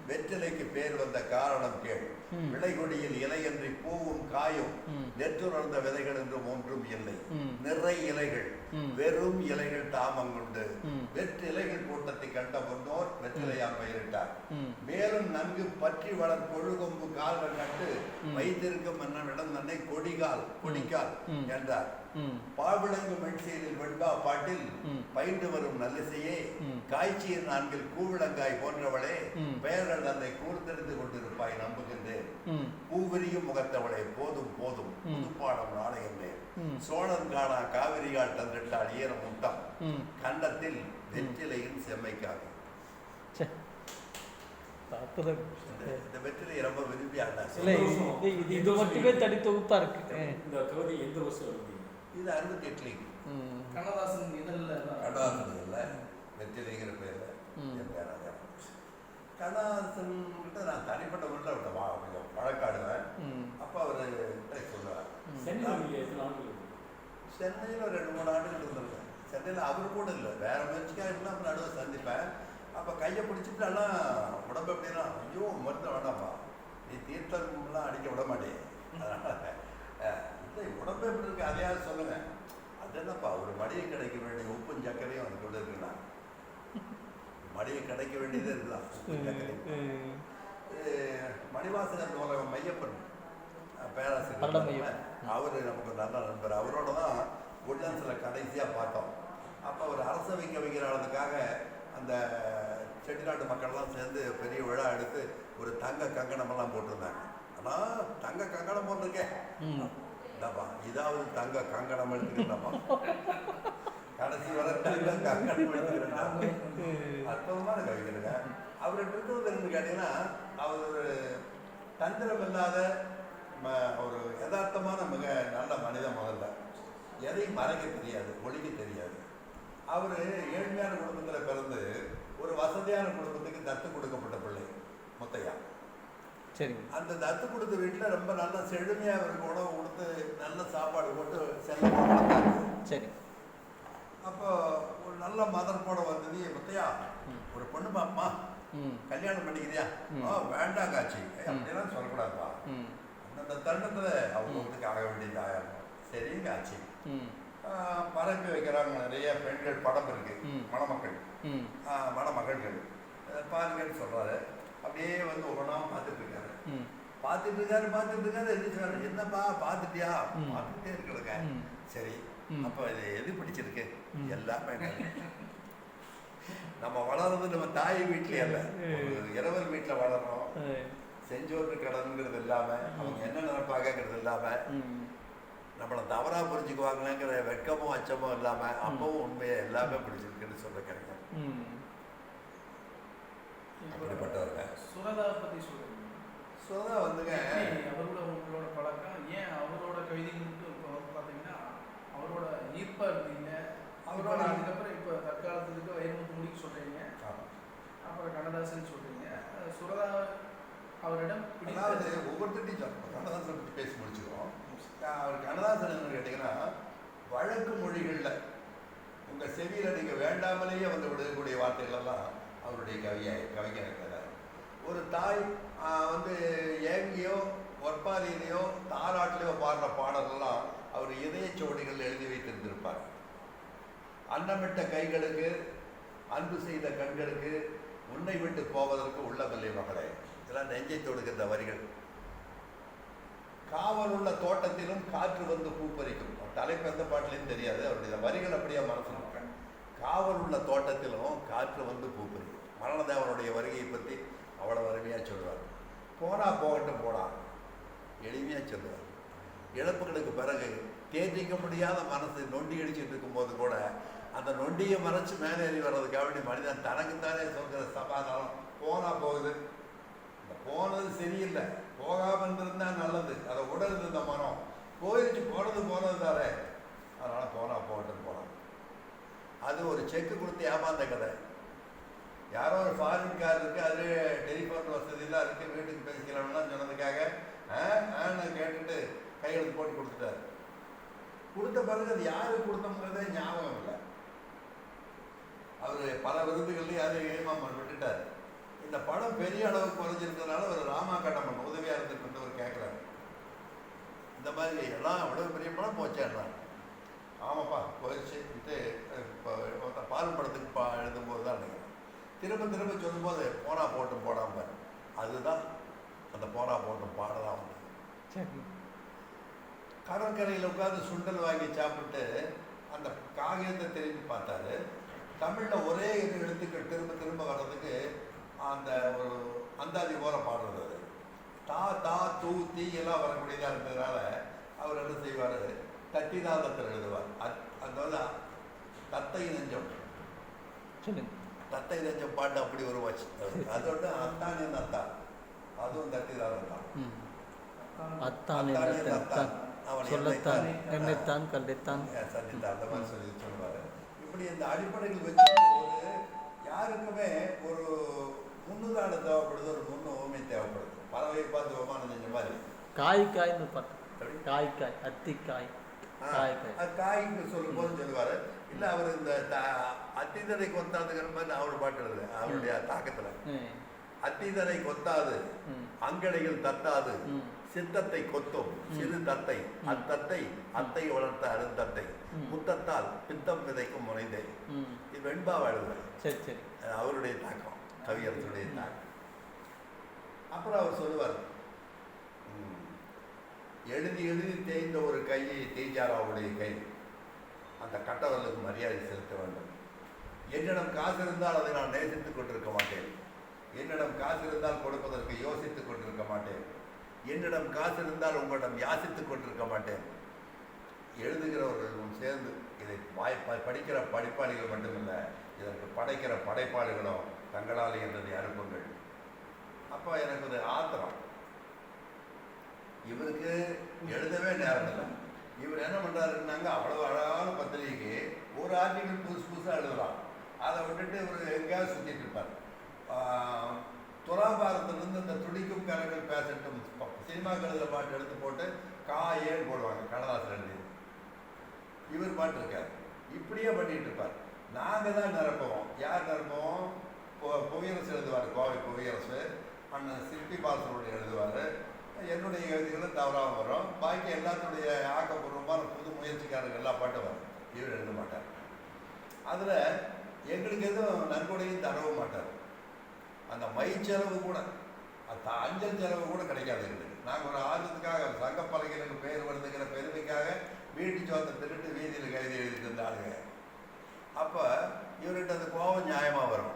வெற்றிலைக்கு பேர் வந்த காரணம் கேள். விளைகொடியில் இலையன்றி பூவும் காயும் நெற்றுணர்ந்த விதைகள் என்றும் ஒன்றும் இல்லை. நிறை இலைகள் வெறும் இலைகள் தாமங்குண்டு வெற்றிலைகள் கூட்டத்தை கண்ட முன்னோர் வெற்றிலையாம் பெயரிட்டார். மேலும் நன்கு பற்றி வளர் கொழுகொம்பு கால்கள் நட்டு வைத்திருக்கும் என்னிடம் தன்னை கொடிக்கால் என்றார். பாவிளங்கு மென்சீரில் வெண்பா பாட்டில் பயின்று வரும் நல்லிசையே காய்ச்சியின் நான்கில் கூவிளங்காய் போன்றவளே பெயர்கள் தன்னை கூர்ந்தெடுத்து கொண்டிருப்பாய் நம்புகின்றேன். பூவிரியும் முகத்தவளே போதும் போதும் புதுப்பாடம் நாளை என்றேன். சோழன் காணா காவிரியால் தந்திட்டால் ஈர முட்டம் கண்டத்தில் வெற்றிலையின் செம்மைக்காக. இந்த வெற்றிலை ரொம்ப விரும்பி இது மட்டுமே தனி தொகுப்பா இருக்கு. இந்த கவிதை எந்த வருஷம்? இது 68 கண்ணதாசன் இதழ்ல வெற்றிலைங்கிற பேர்ல கண்ணதாசன் கிட்ட நான் தனிப்பட்ட முறையில் அவர்கிட்ட கொஞ்சம் வழக்காடுவேன். அப்போ அவர் சொல்லுவார். சென்னையில் ஒரு 2-3 ஆண்டுகள் இருந்திருக்கேன். சென்னையில் அவர் கூட இல்லை, வேற முயற்சிக்காக இருந்தால் அப்புறம் நடுவை சந்திப்பேன். அப்போ கையை பிடிச்சிட்டு எல்லாம் உடம்பு எப்படின்னா, ஐயோ மருந்து வேண்டாம்ப்பா, நீ தீர்த்தம்லாம் அடிக்க விட மாட்டேன், அதனால இல்லை உடம்பு எப்படி இருக்கு அதையாவது சொல்லுங்க. அது என்னப்பா ஒரு மடியை கிடைக்க வேண்டிய உப்பும் சர்க்கரையும் அது கொண்டு இருக்கலாம். மடியை கிடைக்க வேண்டியதே இருக்கலாம். மணிவாசகர் நூலகம் மையப்பன் பேராசிரியர், அவரு நமக்கு நல்ல நண்பர். அவரோட தான் உட்லன்ஸில் கடைசியாக பார்த்தோம். அப்போ ஒரு அரசவை கவிஞரானதுக்காக அந்த செட்டிநாட்டு மக்கள்லாம் சேர்ந்து பெரிய விழா எடுத்து ஒரு தங்க கங்கணமெல்லாம் போட்டிருந்தாங்க. ஆனால் தங்க கங்கணம் போட்டிருக்கேன் இதாவது தங்க கங்கணம் எடுத்துக்கிட்டப்பா, கடைசி வரை தங்க கங்கணம் எடுத்துக்கிறேன். அற்புதமான கவிஞருங்க. அவர்கிட்ட இருக்கிறது கேட்டீங்கன்னா, அவர் ஒரு தந்திரம் இல்லாத ஒரு யதார்த்தமான மிக நல்ல மனிதன். முதல்ல எதையும் மறைக்க தெரியாது, ஒழிக்க தெரியாது. அவர் ஏழ்மையான குடும்பத்தில் பிறந்து ஒரு வசதியான குடும்பத்துக்கு தத்து கொடுக்கப்பட்ட பிள்ளை முத்தையா. சரி, அந்த தத்து கொடுத்த வீட்டில் ரொம்ப நல்ல செழுமையாக அவருக்கு உணவு கொடுத்து நல்ல சாப்பாடு போட்டு செல்லம் வளர்த்தாங்க. சரி, அப்போ ஒரு நல்ல மதர் போட வந்தது, முத்தையா ஒரு பொண்ணு பாப்பா கல்யாணம் பண்ணிக்கிறியா? வேண்டாம் காட்சி அப்படிலாம் சொல்லக்கூடாதுப்பா. அந்த தருணத்தில் அவங்க வீட்டுக்கு ஆக வேண்டியது ஆயிரம். சரிங்க ஆச்சு, பரப்பி வைக்கிறாங்க. நிறைய பெண்கள் படம் இருக்கு, மணமக்கள் மணமகள்கள் பாருங்கன்னு சொல்றாரு. அப்படியே வந்து ஒவ்வொன்றா பார்த்துட்டு இருக்காரு. எழுதிச்சாரு, என்னப்பா பார்த்துட்டியா? பார்த்துட்டே இருக்கிறதுங்க. சரி, அப்போ இது எது பிடிச்சிருக்கு? எல்லாமே நம்ம வளர்றது நம்ம தாய் வீட்லயே இல்லை, இரவல் வீட்டில் வளர்றோம். செஞ்சோருக்கு கடன்கிறது இல்லாம, அவங்க என்ன நினைப்பாங்கிறது இல்லாம, நம்மளை தவறா புரிஞ்சுக்குவாங்கங்கிற வெட்கமும் அச்சமும் இல்லாம, அப்பவும் உண்மையை எல்லாமே பிடிச்சிருக்குன்னு சொல்ல கிடைக்கும். அப்படிப்பட்டவங்க. சுரதா பத்தி சொல்லுங்க. சுரதா வந்துங்க, அவரோட பழக்கம் ஏன் அவரோட கவிதைகளுக்கு பார்த்தீங்கன்னா அவரோட ஈர்ப்பா இருந்தீங்க. அவரோட அதுக்கப்புறம் இப்போ தற்காலத்துக்கு வைரமுத்து முடிக்க சொல்றீங்க, அப்புறம் கண்ணதாசன் சொல்றீங்க. சுரதா அவரிடம் அதாவது ஒவ்வொருத்தையும் சொல்றோம். கண்ணதாசனை பற்றி பேசி முடிச்சுக்கிறோம். அவர் கண்ணதாசன் என்ன கேட்டீங்கன்னா, வழக்கு மொழிகளில் உங்கள் செவியில் நீங்கள் வேண்டாமலேயே வந்து விடக்கூடிய வார்த்தைகளெல்லாம் அவருடைய கவிஞர் இருக்கிறார். ஒரு தாய் வந்து ஏங்கியோ ஒற்பாதையிலையோ தாராட்டிலையோ பாடுற பாடலெல்லாம் அவர் இதயச்சோடிகள் எழுதி வைத்திருந்திருப்பார். அன்னமிட்ட கைகளுக்கு, அன்பு செய்த கண்களுக்கு, உன்னை விட்டு போவதற்கு உள்ளமில்லை மகளே. இதெல்லாம் நெஞ்சை தொடுகின்ற வரிகள். காவல் உள்ள தோட்டத்திலும் காற்று வந்து பூப்பறிக்கும். தலைப்பு எந்த பாட்டிலையும் தெரியாது, அவருடைய வரிகள் அப்படியே மனசில் இருக்காங்க. காவல் உள்ள தோட்டத்திலும் காற்று வந்து பூப்பறிக்கும். மரணதேவனுடைய வருகையை பற்றி அவ்வளோ அருமையாக சொல்லுவார். போனா போகட்டும் போனா எளிமையாக சொல்லுவார். இழப்புகளுக்கு பிறகு தேர்ந்திக்க முடியாத மனசு நொண்டி அடிச்சுட்டு இருக்கும்போது கூட அந்த நொண்டியை மறைச்சு மேலே ஏறி வர்றதுக்காக வேண்டிய மனிதன் தனக்குத்தானே சொல்கிற சமாதானம் போனா போகுது. இந்த போனது சரியில்லை, போகாமல் இருந்திருந்தா நல்லது. அதை உடல் இந்த மனம் போயிடுச்சு, போனது தானே, அதனால் போனா போகட்டும் போனான். அது ஒரு செக்கு கொடுத்து ஏமாந்த கதை. யாரோ ஒரு ஃபாரின் கார் இருக்குது, அது டெலிஃபோன் வசதியெல்லாம் இருக்குது, வீட்டுக்கு பேசிக்கலாம்லாம் சொன்னதுக்காக கேட்டுட்டு கையெழுத்து போட்டு கொடுத்துட்டாரு. கொடுத்த பிறகு அது யாருக்கு கொடுத்தோங்கிறதே ஞாபகம் இல்லை. அவர் பல விருதுகள்லையும் அதை ஏமாமன் விட்டுட்டார். இந்த படம் பெரிய அளவுக்கு குறைஞ்சிருக்கிறதுனால ஒரு ராமா கட்டமன் உதவியாக இருந்துட்டு அவர் கேட்குறாரு, இந்த மாதிரி எல்லாம் அவ்வளவு பெரிய படம் போச்சேன்னா. ஆமாப்பா போயிடுச்சுட்டு இப்போ பால் படத்துக்கு எழுதும்போது தான் நினைக்கிறேன். திரும்ப சொல்லும்போது போனா போட்டும் போடாமல், அதுதான் அந்த போனா போட்டும் பாடலாம் வந்து. சரி. கடற்கரையில் உட்காந்து சுண்டல் வாங்கி சாப்பிட்டு அந்த காகிதத்தை திரும்பி பார்த்தாரு. தமிழில் ஒரே எழுத்துக்கள் திரும்ப வர்றதுக்கு அந்த ஒரு அந்தாதி போல பாடுறது. அது தா தா தூ தீ எல்லாம் வரக்கூடியதாக இருந்ததுனால அவர் என்ன செய்வார், தட்டிதாதத்தில் எழுதுவார். அதாவது தத்தை நெஞ்சம், தத்தை நெஞ்சம் பாட்டு அப்படி ஒரு வச்சு. அதோட அத்தானே நத்தா, அதுவும் தட்டிதாதம் தான். சொல்லத்தான் என்னைத்தான் கண்டித்தான் சந்தித்தான், அந்த மாதிரி சொல்லுவார். இப்படி இந்த அடிப்படைகள் வச்சு ஒரு யாருக்குமே ஒரு முன்னுதாடு தேவைப்படுது, ஒரு முன்னு ஓமை தேவைப்படுது. பறவை பார்த்து விமானம் செஞ்ச மாதிரி காய்க்காய்னு பாட்டு. காய்க்காய், அத்திக்காய், காய்க்கு சொல்லும் போது சொல்லுவார். இல்லை அவர் இந்த அத்திதரை கொத்தாதுங்கிற மாதிரி அவர் பாட்டு எழுதுல அவருடைய தாக்கத்தில். அத்திதரை கொத்தாது, அங்கடைகள் தத்தாது, சித்தத்தை கொத்தும் சிறு தத்தை, அத்தத்தை அத்தை வளர்த்த அருந்தத்தை, முத்தத்தால் பித்தம் விதைக்கும் முனைந்தே. இது வெண்பாவை எழுதுறேன். சரி சரி. அவருடைய தாக்கம், கவியரசுடைய தாக்கம். அப்புறம் அவர் சொல்லுவார், எழுதி தேய்ந்த ஒரு கையை தேய்ஜாராவுடைய கை, அந்த கட்டவர்களுக்கு மரியாதை செலுத்த வேண்டும். என்னிடம் காசு இருந்தால் அதை நான் நேசித்துக் கொண்டிருக்க மாட்டேன். என்னிடம் காசு இருந்தால் கொடுப்பதற்கு யோசித்துக் கொண்டிருக்க மாட்டேன். என்னிடம் காசு இருந்தால் உங்களிடம் யாசித்துக் கொண்டிருக்க மாட்டேன். எழுதுகிறவர்களும் சேர்ந்து இதை படிக்கிற படிப்பாளிகள் மட்டுமில்லை, இதற்கு படைக்கிற படைப்பாளிகளும் தங்களால் என்றதை அனுப்புங்கள். அப்போ எனக்கு ஒரு ஆத்திரம், இவருக்கு எழுதவே நேரம் இல்லை. இவர் என்ன பண்ணுறாருன்னாங்க, அவ்வளோ அழகான பத்திரிகைக்கு ஒரு ஆர்டிக்கல் புதுசாக எழுதலாம். அதை விட்டுட்டு இவர் எங்கேயாவது சுற்றிட்டு இருப்பார். துலாபாரத்திலிருந்து இந்த துடிக்கும் கரங்கள் பேசட்டும் சினிமா கழுதுல பாட்டு எடுத்து போட்டு காயேன்னு போடுவாங்க, கண்ணதாசன் எழுதி. இவர் பாட்டு இருக்கார், இப்படியே பண்ணிட்டு இருப்பார். நாங்கள் தான் நிரப்புவோம். யார் நிரப்புவோம்? புவியரசு எழுதுவார், கோவை புவியரசு. அண்ணன் சிற்பி பாலசனுடைய எழுதுவார். என்னுடைய எழுதிகளும் தவறாக வரும். பாக்கி எல்லாத்துடைய ஆக்கப்பூர்வமான புது முயற்சிக்காரர்கள் எல்லா பாட்டும் வரும். இவர் எழுத மாட்டார். அதில் எங்களுக்கு எதுவும் நன்கொடையும் தரவும் மாட்டார். அந்த மை செலவு கூட, அந்த அஞ்சல் செலவு கூட கிடைக்காது எங்களுக்கு. நாங்கள் ஒரு ஆர்வத்துக்காக சங்கப்பலகைகளுக்கு பெயர் வருதுங்கிற பெருமைக்காக வீட்டு சோத்தை திருட்டு வீதியில் கைது எழுதிட்டு இருந்தாங்க. அப்போ இவர்கிட்ட அந்த கோபம் நியாயமாக வரும்.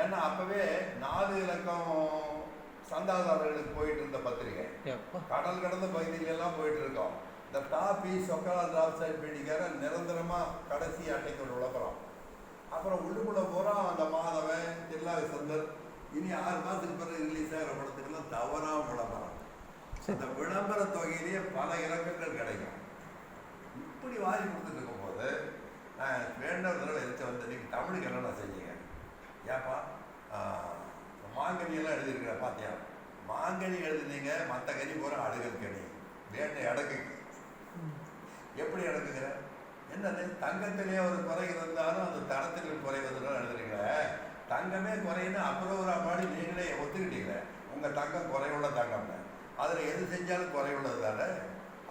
ஏன்னா அப்போவே 4 இலக்கம் சந்தாதாரர்களுக்கு போயிட்டு இருந்த பத்திரிகை, கடல் கடந்த பகுதியிலெல்லாம் போயிட்டு இருக்கோம். இந்த டாபி சொக்கலா டிராப்சைட் பீடிக்கார நிரந்தரமாக கடைசி அட்டைக்கு ஒரு விளம்பரம். அப்புறம் உள்ளுக்குள்ளே போகிறோம், அந்த மாதவன் தில்லாவி சுந்தர் இனி 6 மாதத்துக்கு பிறகு ரிலீஸ் ஆகிற படத்துக்கெல்லாம் தவறாக விளம்பரம். அந்த விளம்பர தொகையிலேயே பல இலக்கங்கள் கிடைக்கும். இப்படி வாரி கொடுத்துட்டு இருக்கும்போது நான் வேண்டாம் தடவை எடுத்து வந்து, நீங்கள் தமிழுக்கு என்னென்ன செஞ்சீங்க? ஏப்பா மாங்கனியெல்லாம் எழுதியிருக்கிற பார்த்தியா? மாங்கனி எழுதுனீங்க, மற்ற கனி போகிற அழுகல் கனி வேட்டை அடக்கு. எப்படி அடக்குங்கிற? என்னது? தங்கத்திலேயே ஒரு குறை இருந்தாலும் அந்த தரத்தில் குறைவதுன்னு எழுதுறீங்களே. தங்கமே குறைன்னு அப்புறம் ஒரு பாடி நீங்களே ஒத்துக்கிட்டீங்களே. உங்கள் தங்கம் குறையுள்ள தங்கம், அதில் எது செஞ்சாலும் குறையுள்ளது தானே.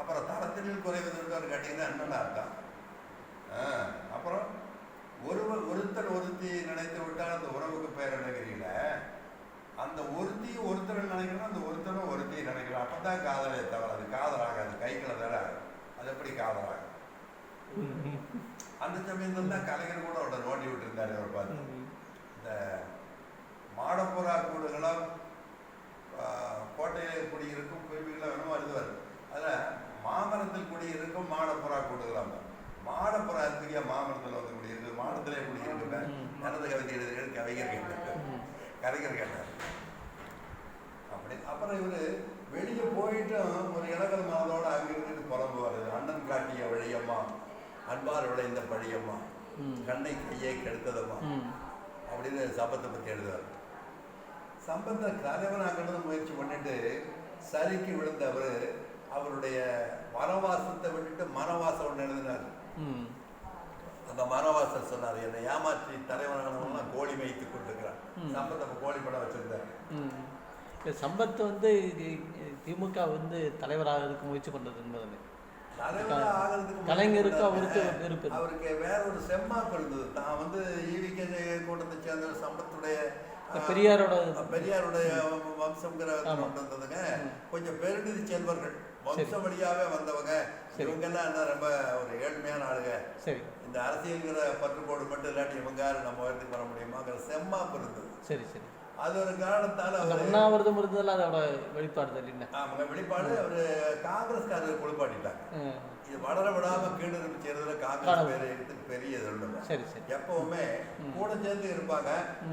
அப்புறம் தரத்தில் குறைவதுன்னு கேட்டிங்கன்னா என்னென்ன அர்த்தம்? அப்புறம் ஒருத்தர் ஒருத்தி நினைத்து விட்டால் அந்த உறவுக்கு பேர் என்னங்கிறீங்களே. அந்த சமயத்தில் தான் கலைஞர் கூட அவரை நோண்டி விட்டுருந்தாரு. அவர் பார்த்து இந்த மாடப்புறா கூடுகளும் கோட்டையில் குடியிருக்கும் குருவிகளை வேணுமோ எழுதுவார். அதில் மாமரத்தில் குடியிருக்கும் மாடப்புறா கூடுகளாம். மாடப்புறா இருக்குங்க மாமரத்தில் வந்து குடியிருக்கு, மாடத்திலே குடியிருக்குங்க. நடந்த கவிதை எழுதுகள் கவிஞர் கேட்டார், கலைஞர் கேட்டார். அப்படி அப்புறம் இவர் வெளியே போயிட்டும் ஒரு இளவல் மனதோடு அங்கே இருந்துட்டு புலம்புவார். அண்ணன் காட்டிய வழியம்மா, அன்பார் விளைந்த பழியம்மா, கண்ணை கையை கெடுத்ததம்மா அப்படின்னு சம்பத்தை பற்றி எழுதுவார். சம்பத்தை தலைவனாகிறது முயற்சி பண்ணிட்டு சரிக்கு விழுந்தவர் அவருடைய வனவாசத்தை விட்டுட்டு மனவாசம் ஒன்று எழுதினார். அந்த மனவாசம் சொன்னார், என்னை ஏமாற்றி தலைவனானவங்களாம் கோழி மேய்த்து கொண்டிருக்கிறான். சம்பத்தை கோழி படம் வச்சிருந்தார். சம்பத் வந்து திமுக வந்து தலைவராகிறதுக்கு முயற்சி பண்றது என்பது கலைஞருக்கு அவருக்கு விருப்பம். அவருக்கு வேற ஒரு செம்மாப்பு இருந்தது. தான் வந்து ஈவிகே கூட்டத்தை சேர்ந்த சம்பத்துடைய பெரியாருடைய வம்சம்ங்கிற கொண்டு வந்ததுங்க. கொஞ்சம் பெருநிதி செல்வர்கள் வம்சம் வழியாவே வந்தவங்க. இவங்கெல்லாம் என்ன ரொம்ப ஒரு ஏழ்மையான ஆளுங்க. இந்த அரசியல்கிற பற்றுக்கோடு மட்டும் இல்லாட்டி இவங்க நம்ம உயரத்துக்கு வர முடியுமாங்கிற செம்மாப்பு இருந்தது. சரி சரி. அது ஒரு காரணத்தால உண்ணாவிரதம் இருந்ததுல அதோட வெளிப்பாடு இல்லை. ஆமாங்க, வெளிப்பாடு. அவரு காங்கிரஸ்காரர் குளிப்பாட்டிட்டாங்க. இது வளர விடாம கீழறுப்பு செய்யறதுல காங்கிரஸ் பெரிய இது. எப்பவுமே கூட சேர்ந்து இருப்பாங்க.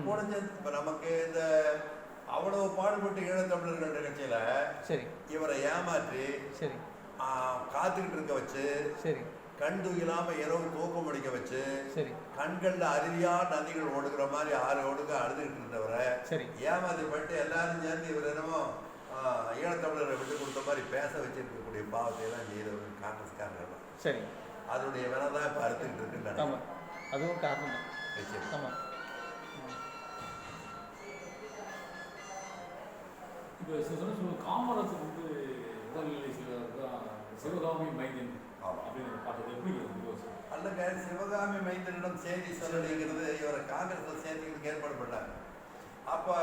கூட சேர்ந்து இப்ப நமக்கு இந்த அவ்வளவு பாடுபட்டு ஈழத்தமிழர்கள் நிகழ்ச்சியில இவரை ஏமாற்றி காத்துக்கிட்டு இருக்க வச்சு, கண் தூயிலாம இரவு தூக்கம் முடிக்க வச்சு, கண்கள்ல அருவியா நதிகள் ஓடுகிற மாதிரி 6 ஓடுக அழுதுகிட்டு இருந்தவரை ஏமாத்தி பட்டு எல்லாரும் சேர்ந்து இவர் என்னமோ ஈழத்தமிழரை விட்டு கொடுத்த மாதிரி பேச வச்சிருக்கக்கூடிய பாவத்தை எல்லாம் செய்தவர்கள் காங்கிரஸ்காரர்கள். சரி, அதனுடைய வேலைதான் இப்ப அறுத்துக்கிட்டு இருக்குன்னு அதுவும் காரணம். இப்போ காமராஜர் வந்து உடல்நிலை தான் சிவகாமி மைந்தன் அப்படின்னு பார்த்தது எப்படி அல்லங்க. சிவகாமி மைந்தனிடம் செய்தி சொல்லலைங்கிறது இவரை காங்கிரஸ் சேர்த்துக்கு ஏற்பாடு பண்ணாங்க. அப்போ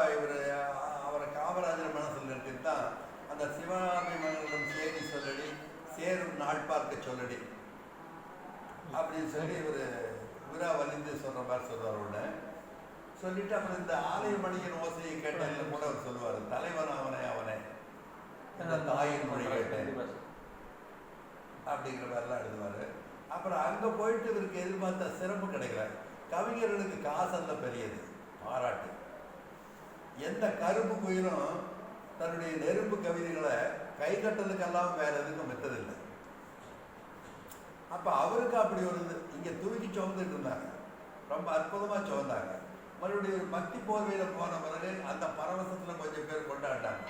அவரை காமராஜர் மனசில் நிறுத்திட்டு தான் அந்த சிவகாமி மைந்தனிடம் செய்தி சொல்லடி, சேரும் நாள் பார்க்க சொல்லடி அப்படின்னு சொல்லி இவர் விரா வலிந்து சொல்கிற மாதிரி சொல்லுவார். ஒன்று சொல்லிட்டு அப்புறம் இந்த ஆலய மணியின் ஓசையை கேட்டாலும் கூட அவர் சொல்லுவார், தலைவன் அவனே அவனே இந்த தாயின் மொழி கேட்டேன் அப்படிங்கிற மாதிரிலாம் எழுதுவார். அப்புறம் அங்கே போயிட்டு இவருக்கு எதிர்பார்த்த சிறப்பு கிடைக்கல. கவிஞர்களுக்கு காசல்ல பெரியது பாராட்டு. எந்த கருப்பு குயிலும் தன்னுடைய நெருப்பு கவிதைகளை கைகட்டலுக்கெல்லாம் வேற எதுக்கும் மெத்ததில்லை. அப்போ அவருக்கு அப்படி ஒரு இங்கே தூக்கி சுமந்துட்டு இருந்தாங்க, ரொம்ப அற்புதமாக சுமந்தாங்க. மறுபடியும் ஒரு பக்தி போர்வையில் போன பிறகு அந்த பரவசத்தில் கொஞ்சம் பேர் கொண்டாடினாங்க.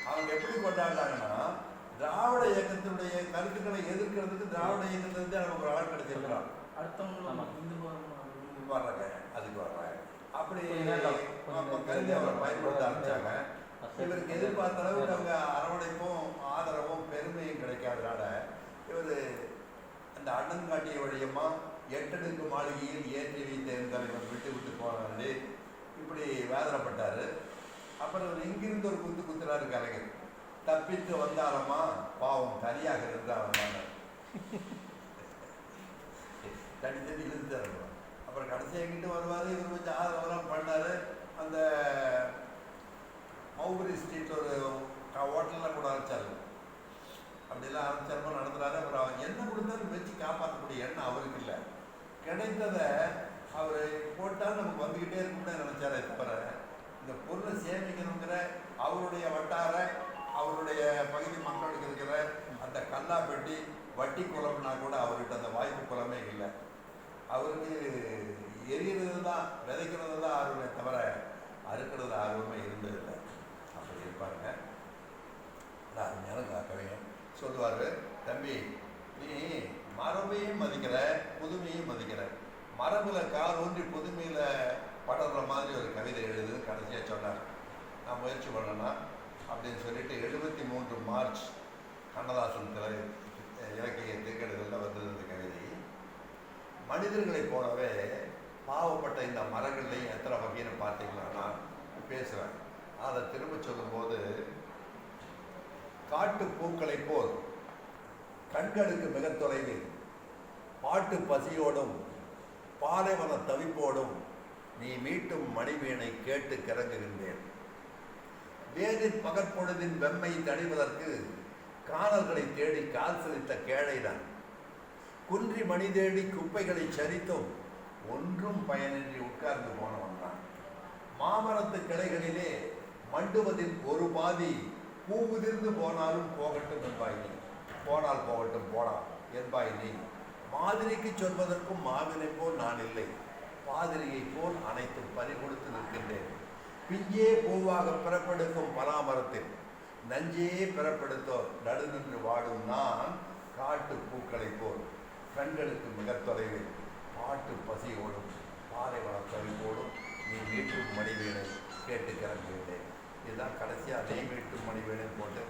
அவங்க எப்படி கொண்டாடினாங்கன்னா, திராவிட இயக்கத்தினுடைய கருத்துக்களை எதிர்க்கிறதுக்கு திராவிட இயக்கத்திலிருந்து அவங்க ஒரு ஆள் கிடைச்சிருக்கிறான். வர்றாங்க, அதுக்கு வர்றாங்க. அப்படி கருதி அவரை பயன்படுத்த ஆரம்பிச்சாங்க. இவருக்கு எதிர்பார்த்த அளவுக்கு அவங்க அரவணைப்பும் ஆதரவும் பெருமையும் கிடைக்காதனால இவர் அந்த அண்ணன் காட்டிய வழியமா 8 அடுக்கு மாளிகையில் ஏற்றி வைத்த என் தலைவர் விட்டு விட்டு போனாரு. இப்படி வேதனைப்பட்டாரு. அப்புறம் இவர் இங்கிருந்து ஒரு குத்துறாரு கலைஞர், தப்பித்து வந்தாலமா பாவம் தனியாக இருந்தாலும் தனி தண்ணி இழுத்தாரு. அப்புறம் கடைசி எங்கிட்டு வருவார். இவர் கொஞ்சம் ஆதரவெல்லாம் பண்ணார். அந்த மௌபரி ஸ்ட்ரீட் ஒரு ஹோட்டல்லாம் கூட ஆரம்பிச்சாரு. அப்படிலாம் ஆரம்பிச்சாருமா நடத்துறாரு. அப்புறம் அவன் என்ன கொடுத்தாலும் வச்சு காப்பாற்றக்கூடிய எண்ணம் அவருக்கு இல்லை. கிடைத்ததை அவர் போட்டால் நமக்கு வந்துக்கிட்டே இருக்கும்னு நினைச்சாரே தவிர இந்த பொருளை சேமிக்கணுங்கிற அவருடைய வட்டார அவருடைய பகுதி மக்களுக்கு இருக்கிற அந்த கல்லா பெட்டி வட்டி குளம்னா கூட அவர்கிட்ட அந்த வாய்ப்பு குளமே இல்லை. அவருக்கு எரிகிறது தான் விதைக்கிறது தான் ஆர்வமே தவிர அறுக்கிறது ஆர்வமே இருந்ததில்லை. அப்படி இருப்பாருங்க. அருமையான கவிஞன் சொல்லுவார், தம்பி நீ மரபையும் மதிக்கிற புதுமையும் மதிக்கிற, மரபில் கால் ஊன்றி புதுமையில் படர்ற மாதிரி ஒரு கவிதை எழுதுன்னு கடைசியாக சொன்னார். நான் முயற்சி பண்ணேன்னா அப்படின்னு சொல்லிட்டு 73 மார்ச் கண்ணதாசன் இலக்கிய திரைக்கடைகளில் வந்தது இந்த கவிதை. மனிதர்களைப் போலவே பாவப்பட்ட இந்த மரங்கள்லையும் எத்தனை வகைன்னு பார்த்தீங்கன்னா நான் பேசுவேன். அதை திரும்ப சொல்லும்போது, காட்டு பூக்களை போல் கண்களுக்கு மிக தொலைவில் பாட்டு பசியோடும் பாலைவன தவிப்போடும் நீ மீட்டும் மணிவீணை கேட்டு கிறங்குகின்றேன். வேரின் பகற்பொழுதின் வெம்மை தணிவதற்கு காணல்களை தேடி கால் செலுத்த கேழைதான். குன்றி மணி தேடி குப்பைகளை சரித்தும் ஒன்றும் பயனின்றி உட்கார்ந்து போனவன் தான். மாமரத்து கிளைகளிலே மண்டுவதில் ஒரு பாதி பூவுதிர்ந்து போனாலும் போகட்டும் என்பாய் நீ. போனால் போகட்டும் போனா என்பாய் நீ. மாதிரிக்கு சொல்வதற்கும் மாவினை போல் நான் இல்லை. பாதிரியை போல் அனைத்தும் பறிகொடுத்து நிற்கின்றேன். பிஞ்சே பூவாக பிறப்பெடுக்கும் பலாமரத்தில் நஞ்சே பிறப்பெடுத்தோ நடுநின்று வாடும் நான் காட்டு பூக்களை போல் கண்களுக்கு மிக தொலைவில் பாட்டு பசியோடும் பாலைவன தவிப்போடும் நீ மீட்டும் மணிவீணை கேட்டு கிறங்குகின்றேன். இதுதான் கடைசியாக நெய் மீட்டும் மணிவீணை போட்டு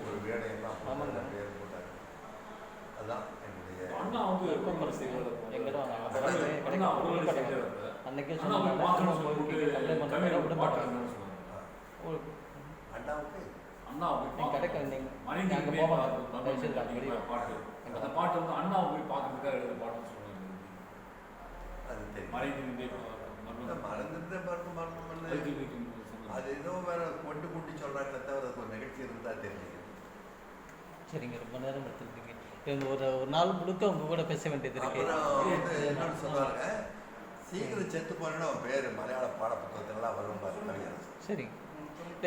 ஒரு வீணையெல்லாம் பேர் போட்டார். அதுதான் என்னுடைய அண்ணா வந்து அன்னைக்கே அண்ணாவுக்கு கிடைக்க பாட்டு அந்த பாட்டு வந்து அண்ணா போய் பார்க்கறதுக்காக எழுதுற பாட்டுன்னு சொல்லுவாங்க. அது தெரியும். மறைந்து மறந்து அது ஏதோ வேற கொண்டு கூட்டி சொல்றாங்களே தவிர அதுக்கு ஒரு நிகழ்ச்சி இருந்தா தெரிஞ்சுக்க. சரிங்க, ரொம்ப நேரம் எடுத்துருக்கீங்க. ஒரு நாள் முழுக்க உங்க கூட பேச வேண்டியது இருக்கு. என்னன்னு சொல்றாங்க, சீக்கிரம் செத்து போனா அவன் பேரு மலையாள பாடப்புத்தகத்திலாம் வரும் பாரு. சரிங்க,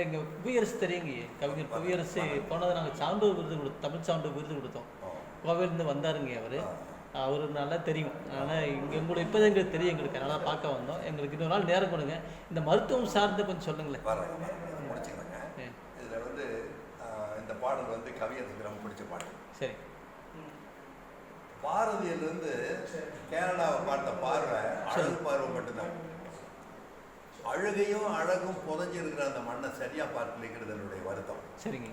எங்க புவியரசு தெரியுங்க, கவிஞர் புவியரசு போனதை நாங்கள் சான்றோர் விருது கொடுத்தோம், தமிழ் சான்றோர் விருது கொடுத்தோம். கோவிலிருந்து வந்தாருங்க அவரு நல்லா தெரியும். ஆனால் இங்கே உங்களுக்கு இப்போதான் எங்களுக்கு தெரியும், எங்களுக்கு நல்லா பார்க்க வந்தோம். எங்களுக்கு இன்னொரு நாள் நேரம் கொடுங்க. இந்த மருத்துவம் சார்ந்து கொஞ்சம் சொல்லுங்களேன். முடிச்சுக்கலாங்க. இதில் வந்து இந்த பாடல் வந்து கவியரசுக்கு ரொம்ப பிடிச்ச பாட்டு. சரி, பாரதியிலிருந்து கேரளாவை பார்த்த பார்வை அழகு பார்வை மட்டும்தான். அழுகையும் அழகும் புதஞ்சிருக்கிற அந்த மண்ணை சரியா பார்க்கலைங்கிறது என்னுடைய வருத்தம். சரிங்க,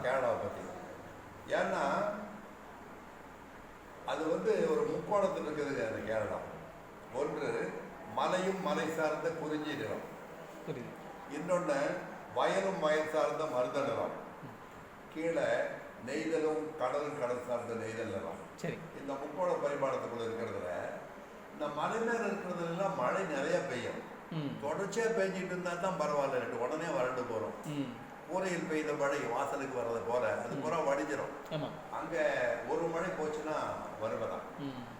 கேரளாவை பற்றி. ஏன்னா அது வந்து ஒரு முக்கோணத்தில் இருக்குதுங்க அந்த கேரளா. ஒன்று மலையும் மலை சார்ந்த குறிஞ்சி நிலம், இன்னொன்று வயலும் வயல் சார்ந்த மருத நிலம், கீழே நெய்தலும் கடலும் கடல் சார்ந்த நெய்தல் நிலம். சரி, இந்த முக்கோண பரிமாணத்துக்குள்ள இருக்கிறதுல இந்த மலை மேல இருக்கிறதுலாம் மழை நிறைய பெய்யும். தொடர்ச்சியா பெஞ்சிட்டு இருந்தா தான் பரவாயில்ல, உடனே வறண்டு போறோம். கூரையில் பெய்த மழை வாசலுக்கு வர்றது போல அது பூரா வடிஞ்சிடும். அங்க ஒரு மழை போச்சுன்னா வருவதான்.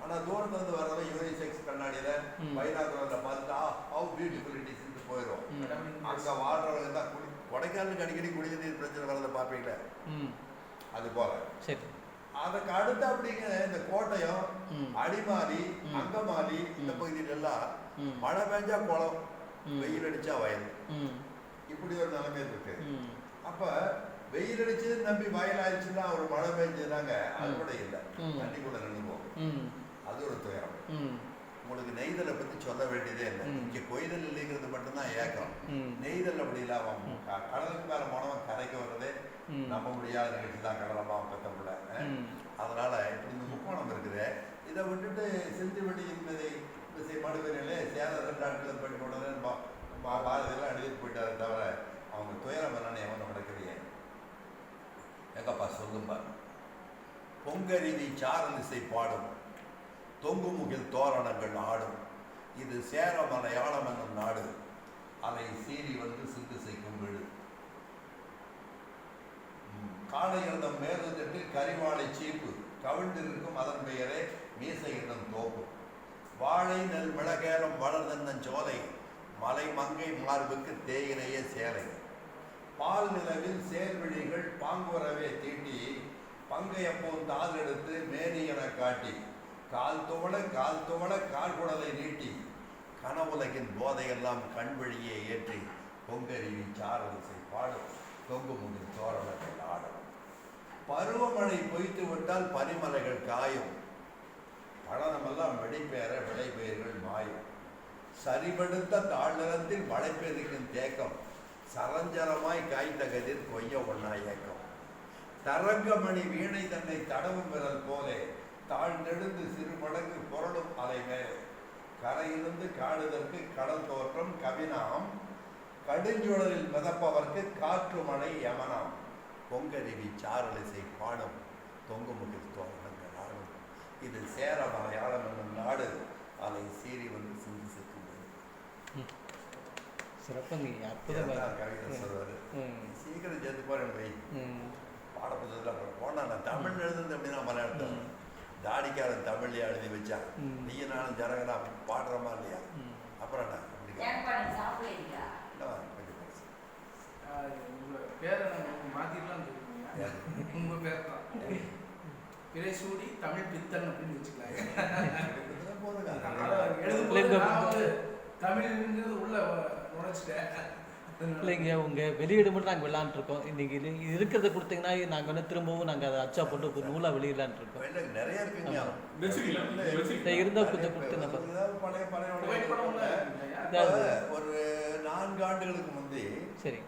ஆனா தூரத்துல இருந்து வர்றவன் யூனிசெக்ஸ் கண்ணாடியில பைனாகுலர்ல பார்த்துட்டு ஹவ் பியூட்டிஃபுல் இட் இஸ் போயிடும். அங்க வாழ்றவங்க தான் கொடைக்கானலுக்கு அடிக்கடி குடிநீர் பிரச்சனை வர்றதை பார்ப்பீங்களே, அது போல. அதுக்கு அடுத்து அப்படிங்க இந்த கோட்டையம், அடிமாலி, அங்கமாலி இந்த பகுதியில எல்லாம் மழை பெஞ்சா குளம், வெயில் அடிச்சா வயல், இப்படி ஒரு நிலைமை இருக்கு. அப்ப வெயில் அடிச்சது நம்பி வயல் ஆயிடுச்சுன்னா ஒரு மழை பெஞ்சதுனாங்க அது கூட இல்லை, தண்ணிக்குள்ள நின்று போகும். அது ஒரு துயரம். உங்களுக்கு நெய்தலை பத்தி சொல்ல வேண்டியதே இல்லை. இங்க கொய்தல் இல்லைங்கிறது மட்டும்தான் ஏக்கம். நெய்தல் அப்படி இல்லாம கடலுக்கு மேல போனவன் கரைக்கு வர்றதே நம்ப முடியாத நிகழ்ச்சி தான் கடலமா பத்தமுள்ள. அதனால இப்படி இந்த முக்கோணம் இருக்குது. இதை விட்டுட்டு சிந்துவெளி என்பதை மடுவரையிலே சேர 2 ஆட்கள் பண்ணி உடனே பாரதியெல்லாம் எழுதிட்டு போயிட்டாரு தவிர அவங்க துயரம் என்னன்னு எவன் நடக்கிறீங்க எங்கப்பா சொல்லும்பா. பொங்கருவி சாரலிசை பாடும், தொங்குமுகில் தோரணங்கள் ஆடும், இது சேர மலையாளம் என்னும் நாடு, அதை சீறி வந்து சிந்து செய்யும் வீடு. காலை இருந்தம் மேற்கொண்டு கரிவாழை சீப்பு கவிழ்ந்திருக்கும் அதன் பெயரே மீசை என்னும் தோப்பு. வாழை நெல் மிளகேரம் வளர்ந்தன் சோலை, மலை மங்கை மார்புக்கு தேயிலையே சேலை. பால் நிலவில் சேர்விழிகள் பாங்குறவே தீட்டி, பங்கையப்போன் தாள் எடுத்து மேனி என காட்டி, கால் துவள கால் குடலை நீட்டி, கனவுலகின் போதையெல்லாம் கண்வழியே ஏற்றி, பொங்கருவி சாரலிசை பாடும், தொங்குமுகில் தோரணங்கள் ஆடும். பருவமழை பொய்த்து விட்டால் பனிமலைகள் காயும், பழனமெல்லாம் வெடிப்பேற விளைபெயர்கள் மாயும். சரிபடுத்த தாழ்நிலத்தில் மழை பெருக்கும் தேக்கம், சரஞ்சரமாய் காய்ந்த கதிர் கொய்ய ஒன்னா ஏக்கம். தரங்கமணி வீணை தன்னை தடவும் விரல் போலே, தாழ்ந்தெழுந்து சிறு மடங்கு பொருளும் அலை மேலே. கரையிலிருந்து காடுதற்கு கடல் தோற்றம் கவினாம், கடுஞ்சுழலில் மிதப்பவர்க்கு காற்று மழை யமனாம். பொங்கருவி சாரலிசை பாடும், தொங்குமுகில் தோரணங்கள் ஆடும், இது சேர மலையாளம் என்னும் நாடு, சிறப்புங்க, அற்புதமாக. கவிதை சொல்லுவார், ம் சீக்கிரம் சேர்த்து போறேன் வை ம் பாடப்புத்தகத்தில் போனால் நான் தமிழ் எழுதுறது அப்படின்னா மலையாளத்தில் தாடிக்காரன் தமிழ்லையே எழுதி வச்சான், நீ நானும் ஜனகனா பாடுறோமா இல்லையா, அப்புறம் என்ன அப்படி உங்கள் பேரை நாங்கள் மாற்றிடலாம்னு சொல்லுவீங்க. உங்கள் பேர் தான் பிறைசூடி தமிழ் பித்தன் அப்படின்னு வச்சுக்கலாம். போதுங்க. தமிழ்ங்கிறது உள்ள நுழைச்சிட்டேன். இல்லைங்க, உங்கள் வெளியீடு மட்டும் நாங்கள் விளாண்டுருக்கோம். இன்னைக்கு இது இருக்கிறத கொடுத்தீங்கன்னா நாங்கள் வந்து திரும்பவும் நாங்கள் அதை அச்சா போட்டு ஒரு நூலாக வெளியிடலான் இருக்கோம். நிறைய இருக்குங்க, இருந்தால் கொஞ்சம் கொடுத்து நம்ம பழைய புகைப்படம் ஒரு 4 ஆண்டுகளுக்கு முந்தி சரி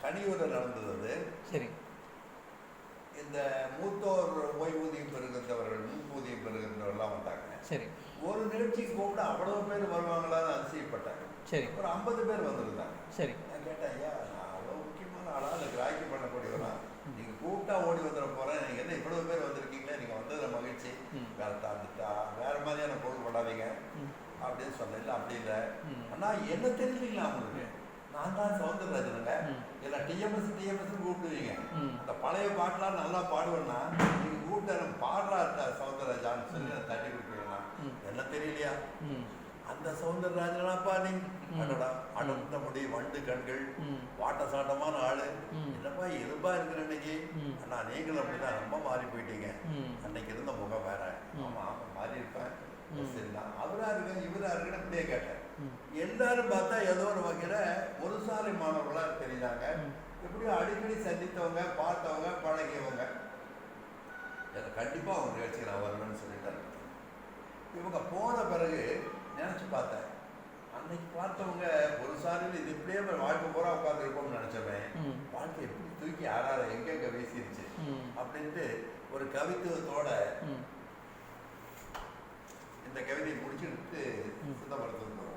கனியூரில் நடந்தது அது. சரி. இந்த மூத்தோர் ஓய்வூதியம் பெறுகின்றவர்கள், முன்பூதியம் பெறுகின்றவர்கள்லாம் வந்தாங்க. சரி. ஒரு நிகழ்ச்சிக்கு கூப்பிட்டு அவ்வளவு பேர் வருவாங்களான்னு அதிசயப்பட்டாங்க. சரி. ஒரு 50 பேர் வந்திருந்தாங்க. சரி. நான் கேட்டேன், ஐயா நான் அவ்வளோ முக்கியமான ஆளா இல்லை கிராக்கி பண்ணக்கூடியவனா, நீங்கள் கூப்பிட்டா ஓடி வந்துட போகிறேன், நீங்கள் என்ன இவ்வளவு பேர் வந்திருக்கீங்களே, நீங்கள் வந்ததில் மகிழ்ச்சி, வேற மாதிரியான பொருள் பண்ணாதீங்க அப்படின்னு சொன்னேன். இல்லை அப்படி இல்லை அண்ணா, என்ன தெரியலீங்களா அவங்களுக்கு, நான் தான் சௌந்தரராஜனுங்க, இல்லை டிஎம்எஸ் கூப்பிடுவீங்க, அந்த பழைய பாட்டெலாம் நல்லா பாடுவேன்னா நீங்கள் கூப்பிட்டு பாடுறா சௌந்தரராஜான்னு சொல்லி நான் தட்டி கொடுப்பீங்களா, என்ன தெரியலையா, அந்த சௌந்தரராஜனாப்பா நீங்க அடர்ந்த முடி, வண்டு கண்கள், வாட்ட சாட்டமான ஆளு, என்னப்பா எலும்பா இருக்கிற இன்னைக்கு, அண்ணா நீங்களும் அப்படிதான் ரொம்ப மாறி போயிட்டீங்க, அன்னைக்கு இருந்த முகம் வேற, ஆமா ஆமா மாறி இருப்பேன், சரிதான் அவரா இருக்கு இவரா இருக்குன்னு அப்படியே கேட்டேன். எல்லாரும் பார்த்தா ஏதோ ஒரு வகையில ஒரு சாலை மாணவர்களா தெரிஞ்சாங்க, எப்படியும் அடிக்கடி சந்தித்தவங்க, பார்த்தவங்க, பழகியவங்க. கண்டிப்பா அவங்க நிகழ்ச்சி நான் வரணும்னு சொல்லிட்டாங்க. இவங்க போன பிறகு நினைச்சு பார்த்தேன், அன்னைக்கு பார்த்தவங்க ஒரு சாலையில் இது இப்படியே வாழ்க்கை பூரா உட்கார்ந்து இருப்போம்னு நினைச்சவன், வாழ்க்கை எப்படி தூக்கி ஆறாத எங்கெங்க வீசிருச்சு அப்படின்ட்டு ஒரு கவித்துவத்தோட இந்த கவிதையை முடிச்சுட்டு சித்தப்படுத்துறது வருவோம்.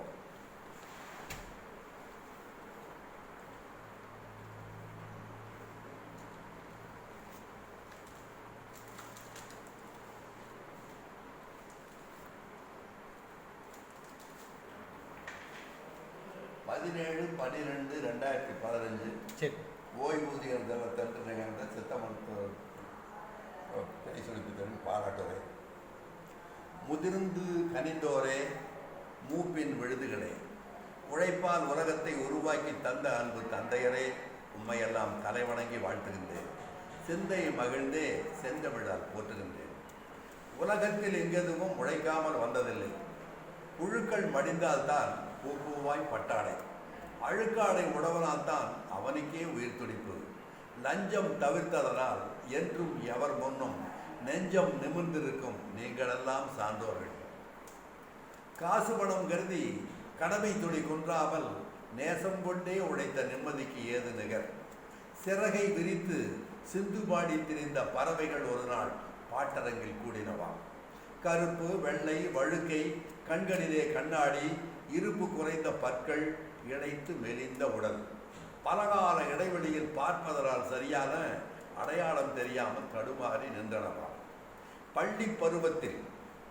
பதினேழு 12/2015 சரி. ஓய்வூதியர் தினத்தன்று நிகழ்ந்த சித்த மருத்துவ பேசும் பாராட்டுரை. முதிர்ந்து கனிந்தோரே, மூப்பின் விழுதுகளே, உழைப்பால் உலகத்தை உருவாக்கி தந்த அன்பு தந்தையரே, உண்மையெல்லாம் தலைவணங்கி வாழ்த்துகின்றேன். சிந்தை மகிழ்ந்தே செந்தமிழால் போற்றுகின்றேன். உலகத்தில் எங்கெதுவும் உழைக்காமல் வந்ததில்லை. புழுக்கள் மடிந்தால்தான் பூவாய் பட்டாடை, அழுக்காடை உடவனால் தான் அவனுக்கே உயிர் துடிப்பு. லஞ்சம் தவிர்த்ததனால் என்றும் எவர் முன்னும் நெஞ்சம் நிமிர்ந்திருக்கும் நீங்களெல்லாம் சார்ந்தோர்கள். காசு பணம் கருதி கடமை துளி குன்றாமல் நேசம் கொண்டே உழைத்த நிம்மதிக்கு ஏது நிகர். சிறகை விரித்து சிந்து பாடி திரிந்த பறவைகள் ஒரு நாள் பாட்டரங்கில் கூடினவாம். கருப்பு வெள்ளை வழுக்கை, கண்களிலே கண்ணாடி, இருப்பு குறைந்த பற்கள், இழைத்து மெலிந்த உடல், பலகால இடைவெளியில் பார்ப்பதனால் சரியான அடையாளம் தெரியாமல் தடுமாறி நின்றனவாம். பள்ளி பருவத்தில்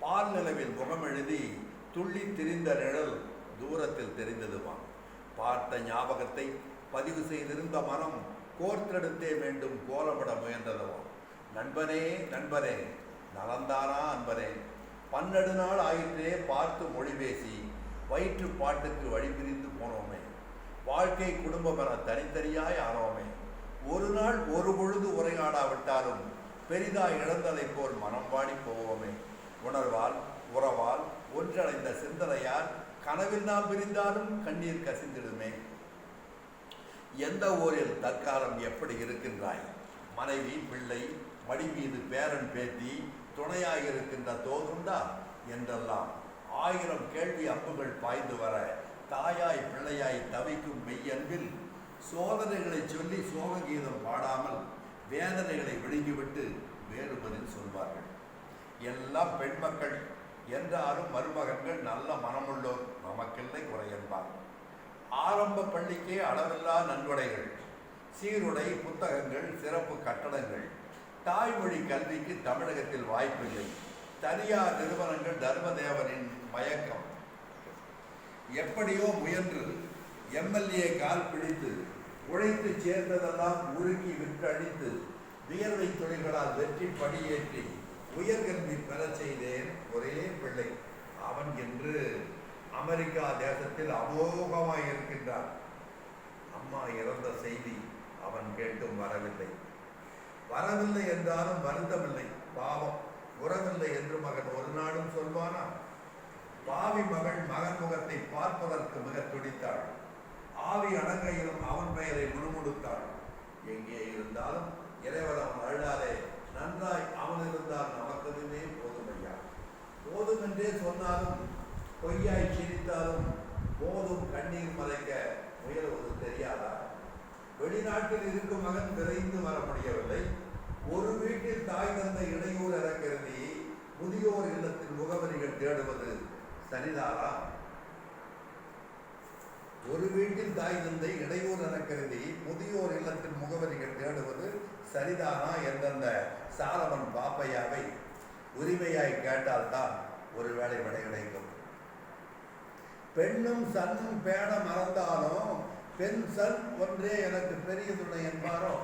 பால் நிலவில் முகம் எழுதி துள்ளி திரிந்த நிழல் தூரத்தில் தெரிந்ததுவாம். பார்த்த ஞாபகத்தை பதிவு செய்திருந்த மனம் கோர்த்தெடுத்தே வேண்டும் கோலப்பட முயன்றதுவாம். நண்பனே நண்பனே, நலந்தானா அன்பனே, 12 நாள் ஆயிற்றே பார்த்து மொழி பேசி வயிற்று பாட்டுக்கு வழி பிரிந்து போனோமே. வாழ்க்கை குடும்பம் என தனித்தனியாய் ஆனோமே. ஒரு நாள் ஒரு பொழுது உரையாடாவிட்டாலும் பெரிதாய் இழந்ததைப் போல் மனம் பாடி போவோமே. உணர்வால் உறவால் ஒன்றடைந்த சிந்தனையால் கனவில் நாம் பிரிந்தாலும் கண்ணீர் கசிந்திடுமே. எந்த ஊரில் தற்காலம் எப்படி இருக்கின்றாய்? மனைவி பிள்ளை மடி மீது பேரன் பேத்தி துணையாயிருக்கின்ற தோதுண்டா என்றெல்லாம் 1000 கேள்வி அம்புகள் பாய்ந்து வர தாயாய் பிள்ளையாய் தவிக்கும் மெய்யன்பில் சோதனைகளை சொல்லி சோககீதம் பாடாமல் வேதனைகளை விழுங்கிவிட்டு வேறு பதில் சொல்வார்கள். எல்லாம் பெண்மக்கள் என்றாலும் மருமகன்கள் நல்ல மனமுள்ளோர், நமக்கில்லை குறை என்பார். ஆரம்ப பள்ளிக்கே அளவில்லா நன்கொடைகள், சீருடை, புத்தகங்கள், சிறப்பு கட்டடங்கள். தாய்மொழி கல்விக்கு தமிழகத்தில் வாய்ப்பில்லை. தனியார் நிறுவனங்கள் தர்மதேவனின் மயக்கம். எப்படியோ முயன்று எம்எல்ஏ கால் பிடித்து உழைத்து சேர்ந்ததெல்லாம் உருக்கி விற்றழித்து வியர்வை துளிகளால் வெற்றி படியேற்றி உயர்கல்வி பெறச் செய்தேன் ஒரே பிள்ளை அவன் என்று அமெரிக்கா தேசத்தில் அமோகமாய் இருக்கின்றான். அம்மா இறந்த செய்தி அவன் கேட்டும் வரவில்லை என்றாலும் வருத்தமில்லை. பாவம், உறவில்லை என்று மகன் ஒரு நாளும் சொல்வானா? பாவி மகள் மகன் முகத்தை பார்ப்பதற்கு மிக துடித்தாள். ஆவி அடங்கையிலும் அவன் பெயரை முணுமுணுத்தாள். எங்கே இருந்தாலும் இறைவன் அவன் அழுதாலே நன்றாய் அவன் இருந்தால் நமக்கதுவே போதுமையா. போதும் என்றே சொன்னாலும் பொய்யாய் சிரித்தாலும் போதும் கண்ணீர் மறைக்க முயல்வது தெரியாதா? வெளிநாட்டில் இருக்கும் மகன் விரைந்து வர முடியவில்லை. ஒரு வீட்டில் தாய் தந்தை இடையூறு என கருதி முதியோர் இல்லத்தில் முகவரிகள் தேடுவது சரிதானா? ஒரு வீட்டில் தாய் தந்தை இடையூறு என கருதி முதியோர் இல்லத்தில் முகவரிகள் தேடுவது சரிதானா எந்தெந்த சாலமன் பாப்பையாவை உரிமையாய் கேட்டால்தான் ஒருவேளை விடை கிடைக்கும். பெண்ணும் சன்னும் பேண மறந்தாலும் பெண் சன் ஒன்றே எனக்கு பெரிய துணை என்பாரோ?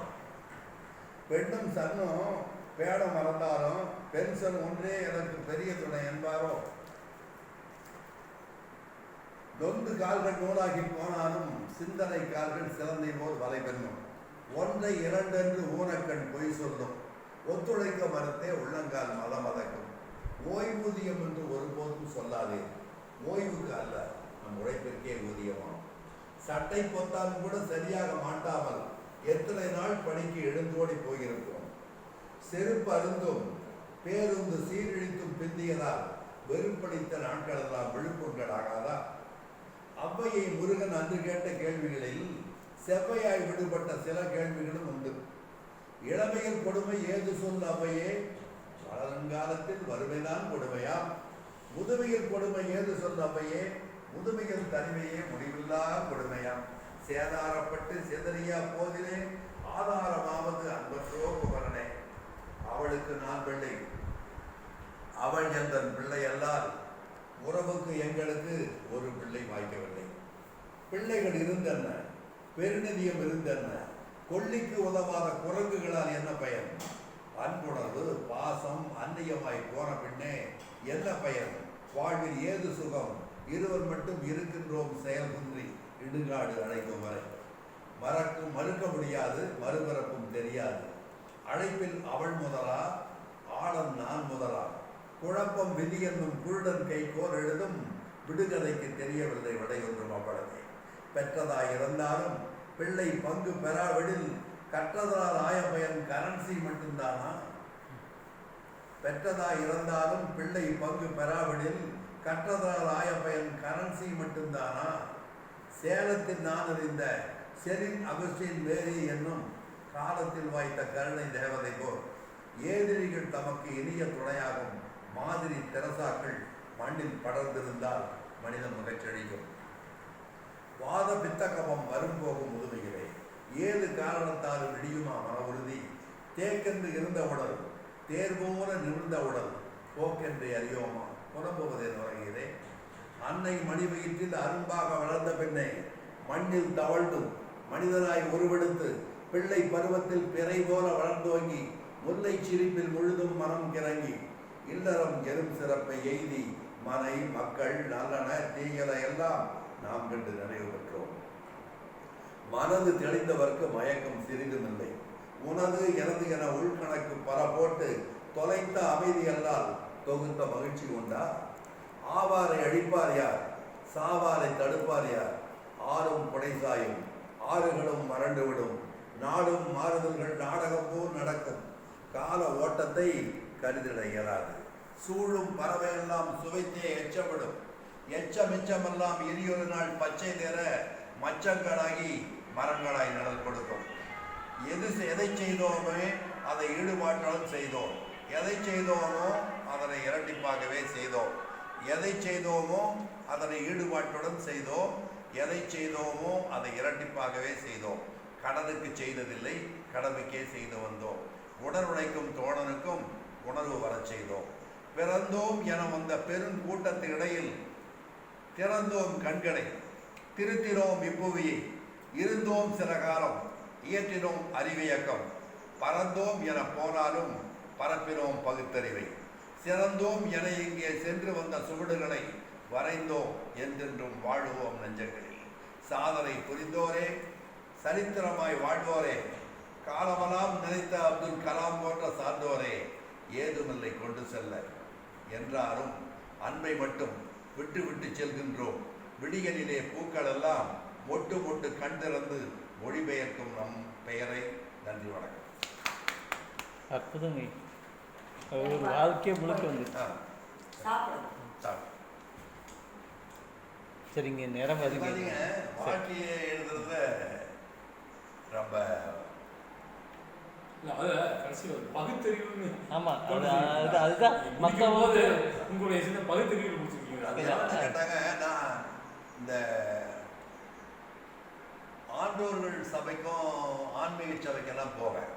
பெண்ணும் சன்னும் பேண மறந்தாலும் பெண் சன் ஒன்றே எனக்கு பெரிய துணை என்பாரோ? நொந்து கால்கள் நூலாகி போனாலும் சிந்தனை கால்கள் சிறந்தை போல் வலை பெண்ணும். ஒன்றை இரண்டென்று ஊனக்கண் பொய் சொல்லும். ஒத்துழைக்க மறுத்தே உள்ளங்கால் மதமதக்கும். ஓய்வூதியம் என்று ஒருபோதும் சொல்லாதே. ஓய்வுக்கு அல்ல, நம் உழைப்பிற்கே ஊதியமா. சட்டை பொத்தாலும் கூட சரியாக மாட்டாமல் எத்தனை நாள் பணிக்கு எழுந்தோடி போயிருக்கிறோம். செருப்பு அருந்தும் பேருந்து சீரழித்தும் பிந்தியதால் வெறுப்பளித்த நாட்கள் எல்லாம் விழுப்புண்கள் ஆகாதா? அவ்வையை முருகன் அன்று கேட்ட கேள்விகளில் செவ்வையாய் விடுபட்ட சில கேள்விகளும் உண்டு. இளமையில் கொடுமை ஏது சொல் அவ்வையே? பழங்காலத்தில் வறுமைதான் கொடுமையா? முதுமையில் கொடுமை ஏது சொல் அவ்வையே? முதுமையில் தனிமையே முடிவில்லா கொடுமையா? சேதாரப்பட்டு சிதறியா போதிலே ஆதாரமாவது அன்பற்றோ குமரனே. அவளுக்கு நான் பிள்ளை, அவள் எந்தன் பிள்ளை அல்லால் உறவுக்கு எங்களுக்கு ஒரு பிள்ளை வாய்க்கவில்லை. பிள்ளைகள் இருந்தன, பெருநிதியம் இருந்தன, கொள்ளிக்கு உதவாத குரங்குகளால் என்ன பயன்? அன்புணர்வு பாசம் அந்நியமாய் போன பின்னே என்ன பயன்? வாழ்வில் ஏது சுகம்? இருவர் மட்டும் இருக்கின்றோம் செயல் குன்றி இடுகாடு அழைக்கும் வரை. மறுக்க முடியாது, மறுபிறப்பும் தெரியாது. அழைப்பில் அவள் முதலா, ஆளன் நான் முதலா? குழப்பம் விதி என்னும் குருடன் கை கோர் எழுதும் விடுகதைக்கு தெரியவில்லை விடையொன்றும் அவ்வளவே. பெற்றதாய் இருந்தாலும் பிள்ளை பங்கு பெறாவிடில் கற்றதால் ஆய பயன் கரன்சி மட்டும்தானா? பெற்றதாய் இருந்தாலும் பிள்ளை பங்கு பெறாவிடில் கற்றதால் ஆய பயன் கரன்சி மட்டும்தானா? சேலத்தில் நான் அறிந்த செரின் அகஸ்டின் வேரி என்னும் காலத்தில் வாய்த்த கருணை தேவதை போல் ஏதிரிகள் தமக்கு இனிய துணையாகும் மாதிரி தெரசாக்கள் மண்ணில் படர்ந்திருந்தால் மனிதன் மிகச்செழிக்கும். வாத பித்தகபம் வரும்போகும் முதுமைகளே, ஏது காரணத்தாலும் இடியுமா மன உறுதி? தேக்கென்று இருந்த உடல் தேர்வோர நிமிர்ந்த உடல் போக்கென்று அறியோமா புறம்புவதே நுழைகிறே. அன்னை மணி வயிற்றில் அரும்பாக வளர்ந்த பெண்ணை மண்ணில் தவழ்ந்தும் மனிதனாய் உருவெடுத்து பிள்ளை பருவத்தில் பிறை போல வளர்ந்தோங்கி முல்லை சிரிப்பில் முழுதும் மனம் கிறங்கி இல்லறம் எரும் சிறப்பை எய்தி மனை மக்கள் நல்லன தீயன எல்லாம் நாம் கண்டு நினைவு பெற்றோம். மனது தெளிந்தவர்க்கு மயக்கம் சிறிதுமில்லை. உனது எனது என உள்கணக்கு பல போட்டு தொலைத்த அமைதி அல்லால் தொகுத்த மகிழ்ச்சி உண்டா? ஆவாரை அழிப்பார் யார்? சாவாரை தடுப்பார் யார்? ஆறும் புடைசாயும் ஆறுகளும் மறந்துவிடும். நாடும் மாறுதல்கள் நாடகம் போல் நடக்கும். கால ஓட்டத்தை கருதிட இயலாது. சூழும் பறவையெல்லாம் சுவைத்தே எச்சப்படும். எச்சமெல்லாம் இனியொரு நாள் பச்சை தேர மச்சங்களாகி மரங்களாய் நிழல் கொடுக்கும். எதை செய்தோமே அதை ஈடுபாட்டுடன் செய்தோம். எதை செய்தோமோ அதனை இரட்டிப்பாகவே செய்தோம். எதை செய்தோமோ அதனை ஈடுபாட்டுடன் செய்தோம். எதை செய்தோமோ அதை இரட்டிப்பாகவே செய்தோம். கடனுக்கு செய்ததில்லை, கடமைக்கே செய்து வந்தோம். உணர்வுழைக்கும் தோழனுக்கும் உணர்வு வரச் செய்தோம். பிறந்தோம் என வந்த பெரும் கூட்டத்தின் இடையில் திறந்தோம் கண்களை, திருத்தினோம் இப்புவியை, இருந்தோம் சில காலம், இயற்றினோம் அறிவியக்கம், பறந்தோம் என போனாலும் பரப்பினோம் பகுத்தறிவை, சிறந்தோம் என இங்கே சென்று வந்த சுவடுகளை வரைந்தோம், என்றென்றும் வாழுவோம் நெஞ்சங்களில். சாதனை புரிந்தோரே, சரித்திரமாய் வாழ்வோரே, காலமெல்லாம் நினைத்த அப்துல் கலாம் போன்ற சார்ந்தோரே, ஏதுமில்லை கொண்டு செல்ல என்றாலும் அன்பை மட்டும் விட்டு விட்டு செல்கின்றோம். விடியலிலே பூக்கள் எல்லாம் மொட்டு மொட்டு கண்டிறந்து மொழிபெயர்க்கும் நம் பெயரை. நன்றி, வணக்கம். அற்புதங்க. ஒரு வாழ்க்கையே முழுக்க வந்து சரிங்க. நேரம் பார்த்தீங்க, வாழ்க்கையை எழுதுறதுல ரொம்ப பகுத்தறிவு. ஆமா, அதுதான் மற்றவங்க உங்களுடைய சின்ன பகுத்தறிவு முடிச்சிருக்கீங்க. கேட்டாங்க, நான் இந்த ஆண்டோர்கள் சபைக்கும் ஆன்மீக சபைக்கெல்லாம் போவேன்.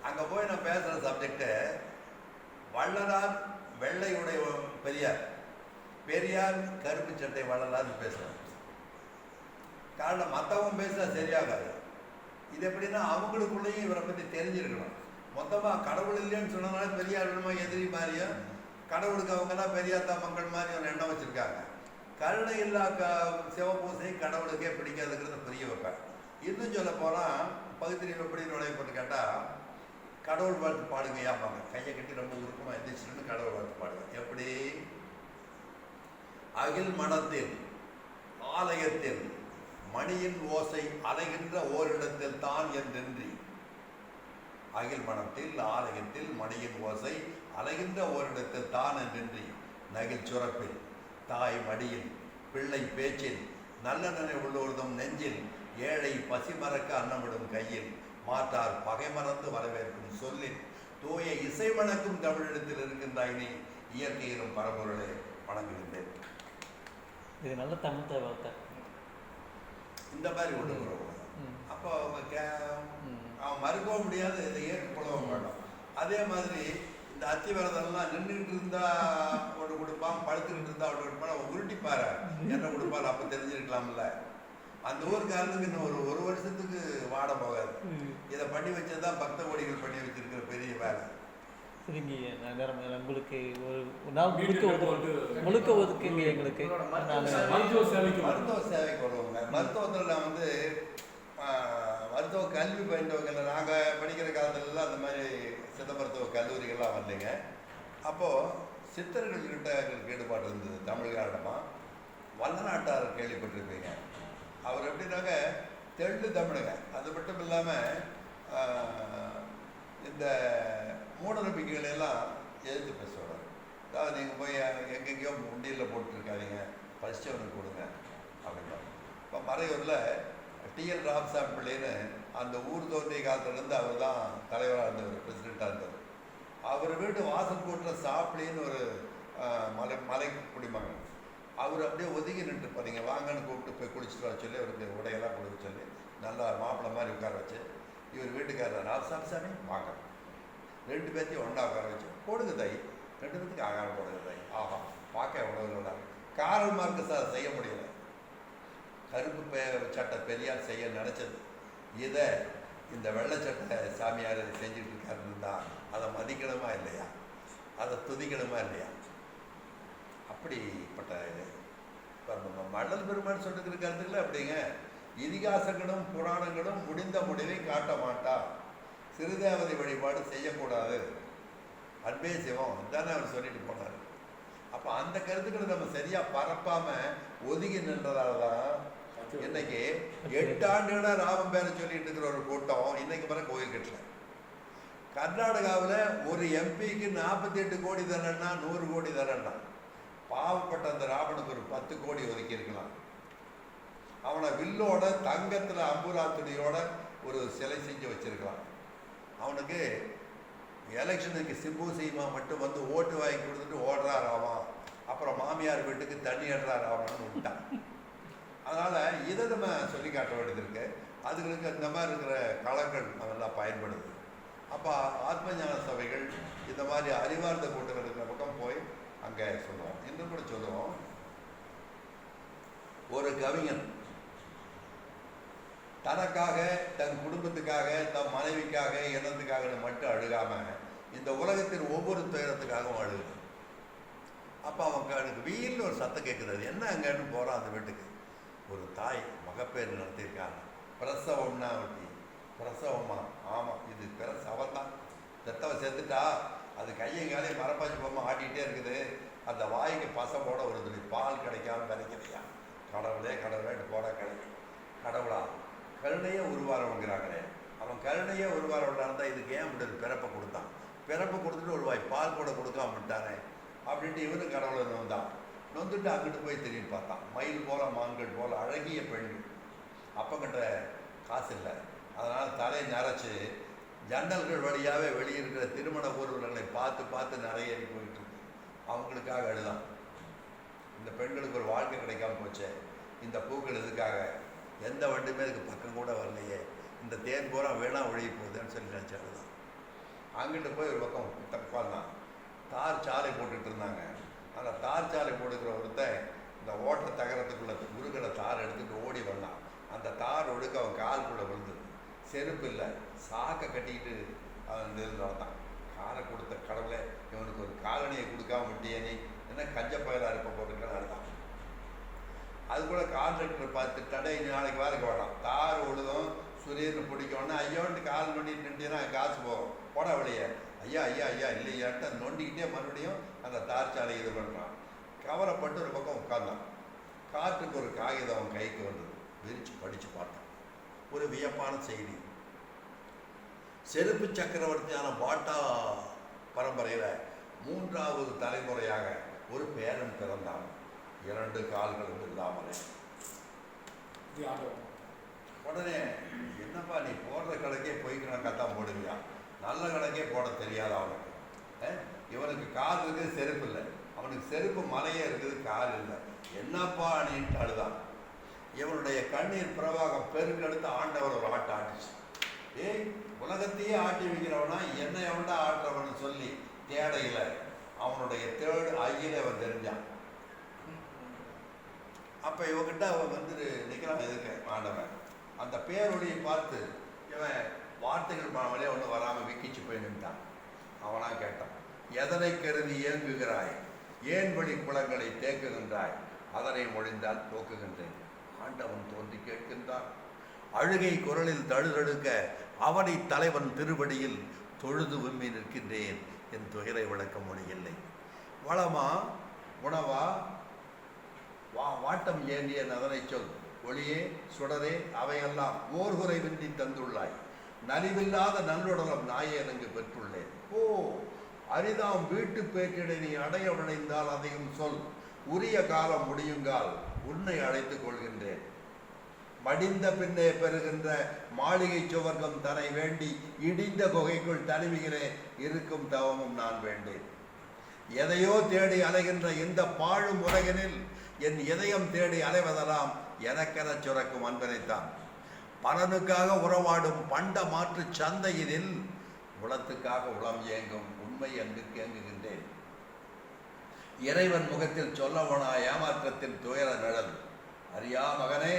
அங்கே போய் நான் பேசுகிற சப்ஜெக்டு வள்ளலார் வெள்ளையுடைய பெரியார், பெரியார் கருப்பு சட்டை வள்ளலார்னு பேசுவேன். காரணம், மற்றவங்க பேசினா சரியாகாது. இது எப்படின்னா, அவங்களுக்குள்ளேயும் இவரை பற்றி தெரிஞ்சிருக்கணும். மொத்தமாக கடவுள் இல்லைன்னு சொன்னதுனால பெரியார் என்னமோ எதிரி மாதிரியும், கடவுளுக்கு அவங்கெல்லாம் பெரியார் தான் மக்கள் மாதிரி ஒரு எண்ணம் வச்சுருக்காங்க. கருணை இல்லா சிவபூசை கடவுளுக்கே பிடிக்காதுங்கிறத புரிய வைப்பேன். இன்னும் சொல்ல போனால், பகுத்தறிவு எப்படி நுழையப்பட்டு கேட்டால், கடவுள் வாழ்த்து பாடுங்க. ஏப்பாங்க கையை கட்டி ரொம்ப உருக்கமாக எந்திரிச்சுன்னு கடவுள் வாழ்த்து பாடுவேன். எப்படி? அகில் மனத்தில் ஆலயத்தில் மணியின் ஓசை அலைகின்ற ஓரிடத்தில் தான் என்றென்றி, அகில் மனத்தில் ஆலயத்தில் மணியின் ஓசை அலைகின்ற ஓரிடத்தில் தான் என்றென்றி, நகில் சுரப்பில் தாய் மடியில் பிள்ளை பேச்சில் நல்ல நினைவுள்ளோர்தும் நெஞ்சில் ஏழை பசி மறக்க அன்னமிடும் கையில் மாற்றார் பகை மறந்து வரவேற்கும் சொல்லில் தூய இசை வணக்கும் தமிழிடத்தில் இருக்கின்றாய் நீ, இயற்கையிலும் பரம்பொருளை வணங்குகின்றேன். இது நல்ல தமிழ் தேவை. இந்த மாதிரி ஒன்று கூறக்கூடாது. அப்போ அவங்க அவன் மறுக்கவும் முடியாது, இதை ஏற்றுக்கொள்ளவும் வேண்டாம். அதே மாதிரி இந்த அத்திவரதெல்லாம் நின்றுக்கிட்டு இருந்தா ஒன்று கொடுப்பான், படுத்துக்கிட்டு இருந்தா ஒன்று கொடுப்பான். அவன் உருட்டிப்பாரு என்ன கொடுப்பாரு, அப்போ தெரிஞ்சிருக்கலாம்ல. அந்த ஊருக்காரனுக்கு இன்னும் ஒரு வருஷத்துக்கு வாட போகாது. இதை பண்ணி வச்சதுதான் பக்த கோடிகள் பண்ணி வச்சிருக்கிற பெரிய வேலை. சரிங்க. உங்களுக்கு ஒரு நாள் முழுக்க ஒதுக்குங்க எங்களுக்கு. மருத்துவ சேவைக்கு வருவாங்க. மருத்துவத்தில் வந்து மருத்துவ கல்வி பயின்றவங்க, நாங்கள் படிக்கிற காலத்துலலாம் அந்த மாதிரி சித்த மருத்துவ கல்லூரிகள்லாம் வரலைங்க. அப்போது சித்தர்கள்கிட்ட எங்களுக்கு ஈடுபாடு இருந்தது. தமிழ்காரமாக வல்லநாட்டார் கேள்விப்பட்டிருப்பீங்க. அவர் எப்படின்னாக்க தெள்ளு தமிழுங்க. அது மட்டும் இல்லாமல் இந்த மூட நம்பிக்கைகள் எல்லாம் எதிர்த்து பேசுவார். அதாவது நீங்கள் போய் எங்கெங்கேயோ உண்டியில் போட்டுருக்காதீங்க, பசிச்சவனுக்கு கொடுங்க அப்படின்னா. இப்போ மறையூரில் டிஎன் ராமசாமி பிள்ளைன்னு அந்த ஊர் தோன்றிய காலத்துலேருந்து அவர் தான் தலைவராக இருந்தவர், பிரசிடெண்ட்டாக இருந்தவர். அவர் வீட்டு வாசல் கூட்டுற சாப்பிளின்னு ஒரு மலை குடிமகன். அவர் அப்படியே ஒதுங்கி நின்றுப்பா, நீங்கள் வாங்கன்னு கூப்பிட்டு போய் குளிச்சுட்டு வர சொல்லி அவருக்கு உடையெல்லாம் கொடுக்க சொல்லி நல்லா மாப்பிள்ளை மாதிரி உட்கார வச்சு, இவர் வீட்டுக்காரர் ராமசாமி வாங்க, 2 பேர்த்தையும் ஒன்றா உட்கார வச்சு போடுங்க தாய், 2 பேர்த்துக்கு ஆகாரம் போடுங்க தாய். ஆஹா, பார்க்க உணவு இல்லை. காரல் மார்க்ஸ் அதை செய்ய முடியல. கருப்பு சட்டை பெரியார் செய்ய நினச்சது. இதை இந்த வெள்ளை சட்டை சாமியார் செஞ்சுட்டு இருக்காருன்னு தான் அதை மதிக்கணுமா இல்லையா, அதை துதிக்கணுமா இல்லையா? அப்படிப்பட்ட மடல் பெருமான் சொல்லிட்டு இருக்கிறதுல அப்படிங்க. இதிகாசங்களும் புராணங்களும் முடிந்த முடிவை காட்ட மாட்டா, சிறுதேவதை வழிபாடு செய்யக்கூடாது, அன்பே சிவம் தானே அவர் சொல்லிட்டு போனார். அப்போ அந்த கருத்துக்களை நம்ம சரியாக பரப்பாமல் ஒதுங்கி நின்றதால தான் இன்னைக்கு 8 ஆண்டுகளாக ராமம் பேரை சொல்லிட்டு இருக்கிற ஒரு கூட்டம் இன்னைக்கு பிறகு கோயில் கட்டல. கர்நாடகாவில் ஒரு எம்பிக்கு 48 கோடி தரேன்னா 100 கோடி தரேன்னா, பாவப்பட்ட அந்த ராவனுக்கு ஒரு 10 கோடி ஒதுக்கி இருக்கலாம். அவனை வில்லோட தங்கத்தில் அம்புராத்துடியோட ஒரு சிலை செஞ்சு வச்சிருக்கலாம். அவனுக்கு எலெக்ஷனுக்கு சிம்பு சீமா மட்டும் வந்து ஓட்டு வாங்கி கொடுத்துட்டு ஓடுறாராவான், அப்புறம் மாமியார் வீட்டுக்கு தண்ணி ஏடுறாராவான்னு விட்டான். அதனால் இதை நம்ம சொல்லி காட்ட வேண்டியது இருக்கு. அதுகளுக்கு இந்த மாதிரி இருக்கிற களங்கள் அதெல்லாம் பயன்படுது. அப்போ ஆத்ம ஞான சபைகள் இந்த மாதிரி அறிவார்ந்த கூட்டங்கள் இருக்கிற பக்கம் போய் அங்கே சொல்லுவோம். இன்னும் கூட சொல்லுவோம், ஒரு கவிஞன் தனக்காக, தன் குடும்பத்துக்காக, தன் மனைவிக்காக, இனத்துக்காக மட்டும் அழுகாம இந்த உலகத்தின் ஒவ்வொரு துயரத்துக்காகவும் அழுகுது. அப்போ அவனுக்கு வீல்னு ஒரு சத்தம் கேட்குறது. என்ன அங்கன்னு போகிறான் அந்த வீட்டுக்கு. ஒரு தாய் மகப்பேறு நடத்தியிருக்காங்க. பிரசவம்னா அவட்டி பிரசவமா? ஆமாம், இது அவன் தான் செத்தவ செத்துட்டா. அது கையும் காலையும் மரப்பாச்சி பொம்மை ஆட்டிகிட்டே இருக்குது. அந்த வாய்க்கு பசவோட ஒரு துளி பால் கிடைக்காம கிடைக்கிறியா? கடவுளே கடவுளேட்டு போட கிடைக்கும். கடவுளா கருணையே உருவாரவங்கிறாங்களே, அவன் கருணையே உருவாரவனால தான் இதுக்கு ஏன் இப்படி பிறப்பை கொடுத்தான்? பிறப்பை கொடுத்துட்டு ஒரு வாய் பால் கூட கொடுக்காம விட்டானே அப்படின்ட்டு இவனு கடவுளை நொந்தான். நொந்துட்டு அங்கிட்டு போய் திரும்பி பார்த்தான். மயில் போல மான்கள் போல அழகிய பெண்கள். அப்பங்கிட்ட காசு இல்லை, அதனால் தலையை நரைச்சி ஜன்னல்கள் வழியாகவே வெளியிருக்கிற திருமண ஊர்வலங்களை பார்த்து பார்த்து நிறையேறி போயிட்டு இருக்கு. அவங்களுக்காக அழுதான். இந்த பெண்களுக்கு ஒரு வாழ்க்கை கிடைக்காம போச்சே, இந்த பூக்கள் எதுக்காக? எந்த வண்டியுமே இதுக்கு பக்கம் கூட வரலையே, இந்த தேன் பூரா வேணா ஒழிய போகுதுன்னு சொல்லி நினச்சி அழுதான். அங்கிட்டு போய் ஒரு பக்கம் உட்காந்தான். தார் சாலை போட்டுட்டு இருந்தாங்க. அந்த தார் சாலை போட்டுக்கிற ஒருத்தன் இந்த ஓட்ட தகரத்துக்குள்ள உருகிற தார் எடுத்துகிட்டு ஓடி வந்தான். அந்த தார் ஒடுக்க அவன் காலுக்குள்ளே விழுந்தது. செருப்பு இல்லை, சாக்கை கட்டிக்கிட்டு அவன் நடத்தான். காலை கொடுத்த கடவுளை, இவனுக்கு ஒரு காலணியை கொடுக்காம விட்டியே, நீ என்ன கஞ்ச பயிலாக இருப்ப போட்டுருக்கன்னு அழுதான். அது கூட கான்ட்ராக்டர் பார்த்து தடை, நாளைக்கு வேலைக்கு வேண்டாம், தார் ஒழுதும் சுரீர்னு பிடிக்கணும்னா ஐயோன்ட்டு கால் நொண்டிட்டு நின்றுனா காசு போகும், போட வழியே. ஐயா ஐயா ஐயா இல்லையான்ட்டு அந்த நொண்டிக்கிட்டே மறுபடியும் அந்த தார் சாலை இது பண்ணுறான். கவலைப்பட்டு ஒரு பக்கம் உட்கார்ந்தான். காற்றுக்கு ஒரு காகிதம் அவன் கைக்கு வந்தது. விரிச்சு படித்து பார்த்தான். ஒரு வியப்பான செய்தி. செருப்பு சக்கரவர்த்தியான பாட்டா பரம்பரையில் 3வது தலைமுறையாக ஒரு பேரன் பிறந்தான். 2 கால்களும் இல்லாமலே. உடனே என்னப்பா நீ போடுற கணக்கே போய்க்கு கத்தான் போடுவியா? நல்ல கணக்கே போட தெரியாத அவனுக்கு. இவனுக்கு கால் இருக்குது, செருப்பு இல்லை. அவனுக்கு செருப்பு மலையே இருக்குது, கால் இல்லை. என்னப்பா நீன்ட்டு அழுதான். இவனுடைய கண்ணீர் பிரவாகம் பெருக்கெடுத்து ஆண்டவர் ஒரு ஆட்டை ஆட்டுச்சு. ஏய், உலகத்தையே ஆட்டி வைக்கிறவனா என்னை எவன்டா ஆட்டுறவன் சொல்லி தேடையில அவனுடைய தேடு ஐயில அவன் தெரிஞ்சான். அப்போ இவங்கிட்ட அவன் வந்து நிற்கிறான் எதுக்கு ஆண்டவன். அந்த பேரொழியை பார்த்து இவன் வார்த்தைகள் வழியே ஒன்றும் வராமல் விக்கிச்சு போய் நின்றான். அவனா கேட்டான், எதனை கருதி ஏங்குகிறாய்? ஏன் வழி குளங்களை தேக்குகின்றாய்? அதனை மொழிந்தால் போக்குகின்றேன். ஆண்டவன் தோன்றி கேட்கின்றான். அழுகை குரலில் தழுதழுக்க அவனை தலைவன் திருவடியில் தொழுது விம்மி நிற்கின்றேன். என் துயரை விளக்க முடியவில்லை. வளமா உணவா வாட்டம் ஏந்திய அதனை சொல். ஒளியே சுடரே அவையெல்லாம் ஓர்குறைவின்றி தந்துள்ளாய். நலிவில்லாத நல்லுடலம் நாயேனங்கு பெற்றுள்ளேன். ஓ அரிதாம் வீட்டு பேற்றிடை நீ அடைய விளைந்தால் அதையும் சொல். உரிய காலம் முடியுங்கால் உன்னை அழைத்துக் கொள்கின்றேன். மடிந்த பின்னே பெறுகின்ற மாளிகை சுவர்க்கம் தன்னை வேண்டி இடிந்த குகைக்குள் தனிமையிலே இருக்கும் தவமும் நான் வேண்டேன். எதையோ தேடி அலைகின்ற இந்த பாழும் உலகினில் என் இதயம் தேடி அலைவதெல்லாம் எனக்கென சுரக்கும் அன்பனைத்தான். பலனுக்காக உறவாடும் பண்ட மாற்று சந்தையினில் உளத்துக்காக உளம் ஏங்கும் உண்மை அன்பிற்கு ஏங்குகின்றேன். இறைவன் முகத்தில் சொல்லவனா ஏமாற்றத்தின் துயர நிழல். அறியா மகனே,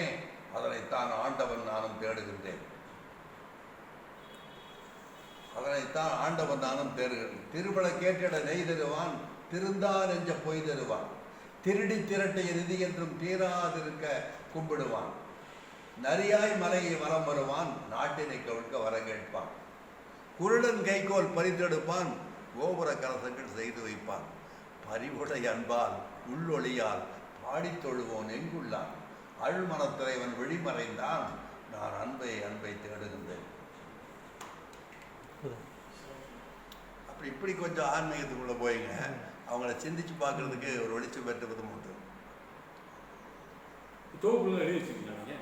அதனைத்தான் ஆண்டவன் நானும் தேடுகின்றேன். அதனைத்தான் ஆண்டவன் நானும் தேடுகின்றேன். திருமலை கேட்டிட நெய் தருவான், திருந்தா நெஞ்ச பொய் தருவான். திருடி திரட்டிய நிதி என்றும் தீராதிருக்க கும்பிடுவான். நரியாய் மலையை வரம் வருவான், நாட்டினை கவிழ்க்க வர கேட்பான். குருடன் கைகோல் பறித்தெடுப்பான், கோபுர கலசங்கள் செய்து வைப்பான். பரிவுடை அன்பால் உள்ளொளியால் பாடித் தொழுவோன் எங்குள்ளான். அழுமனத்துறைவன் விழிமறைந்தான், நான் அன்பை தேடுகின்றேன். அப்படி இப்படி கொஞ்சம் ஆன்மீகத்துக்குள்ள போயிங்க. அவங்கள சிந்திச்சு பார்க்கறதுக்கு ஒரு வெளிச்சம் பெற்ற விதம் உண்டு. தொகுப்புல எழுதி வச்சுருக்கீங்க.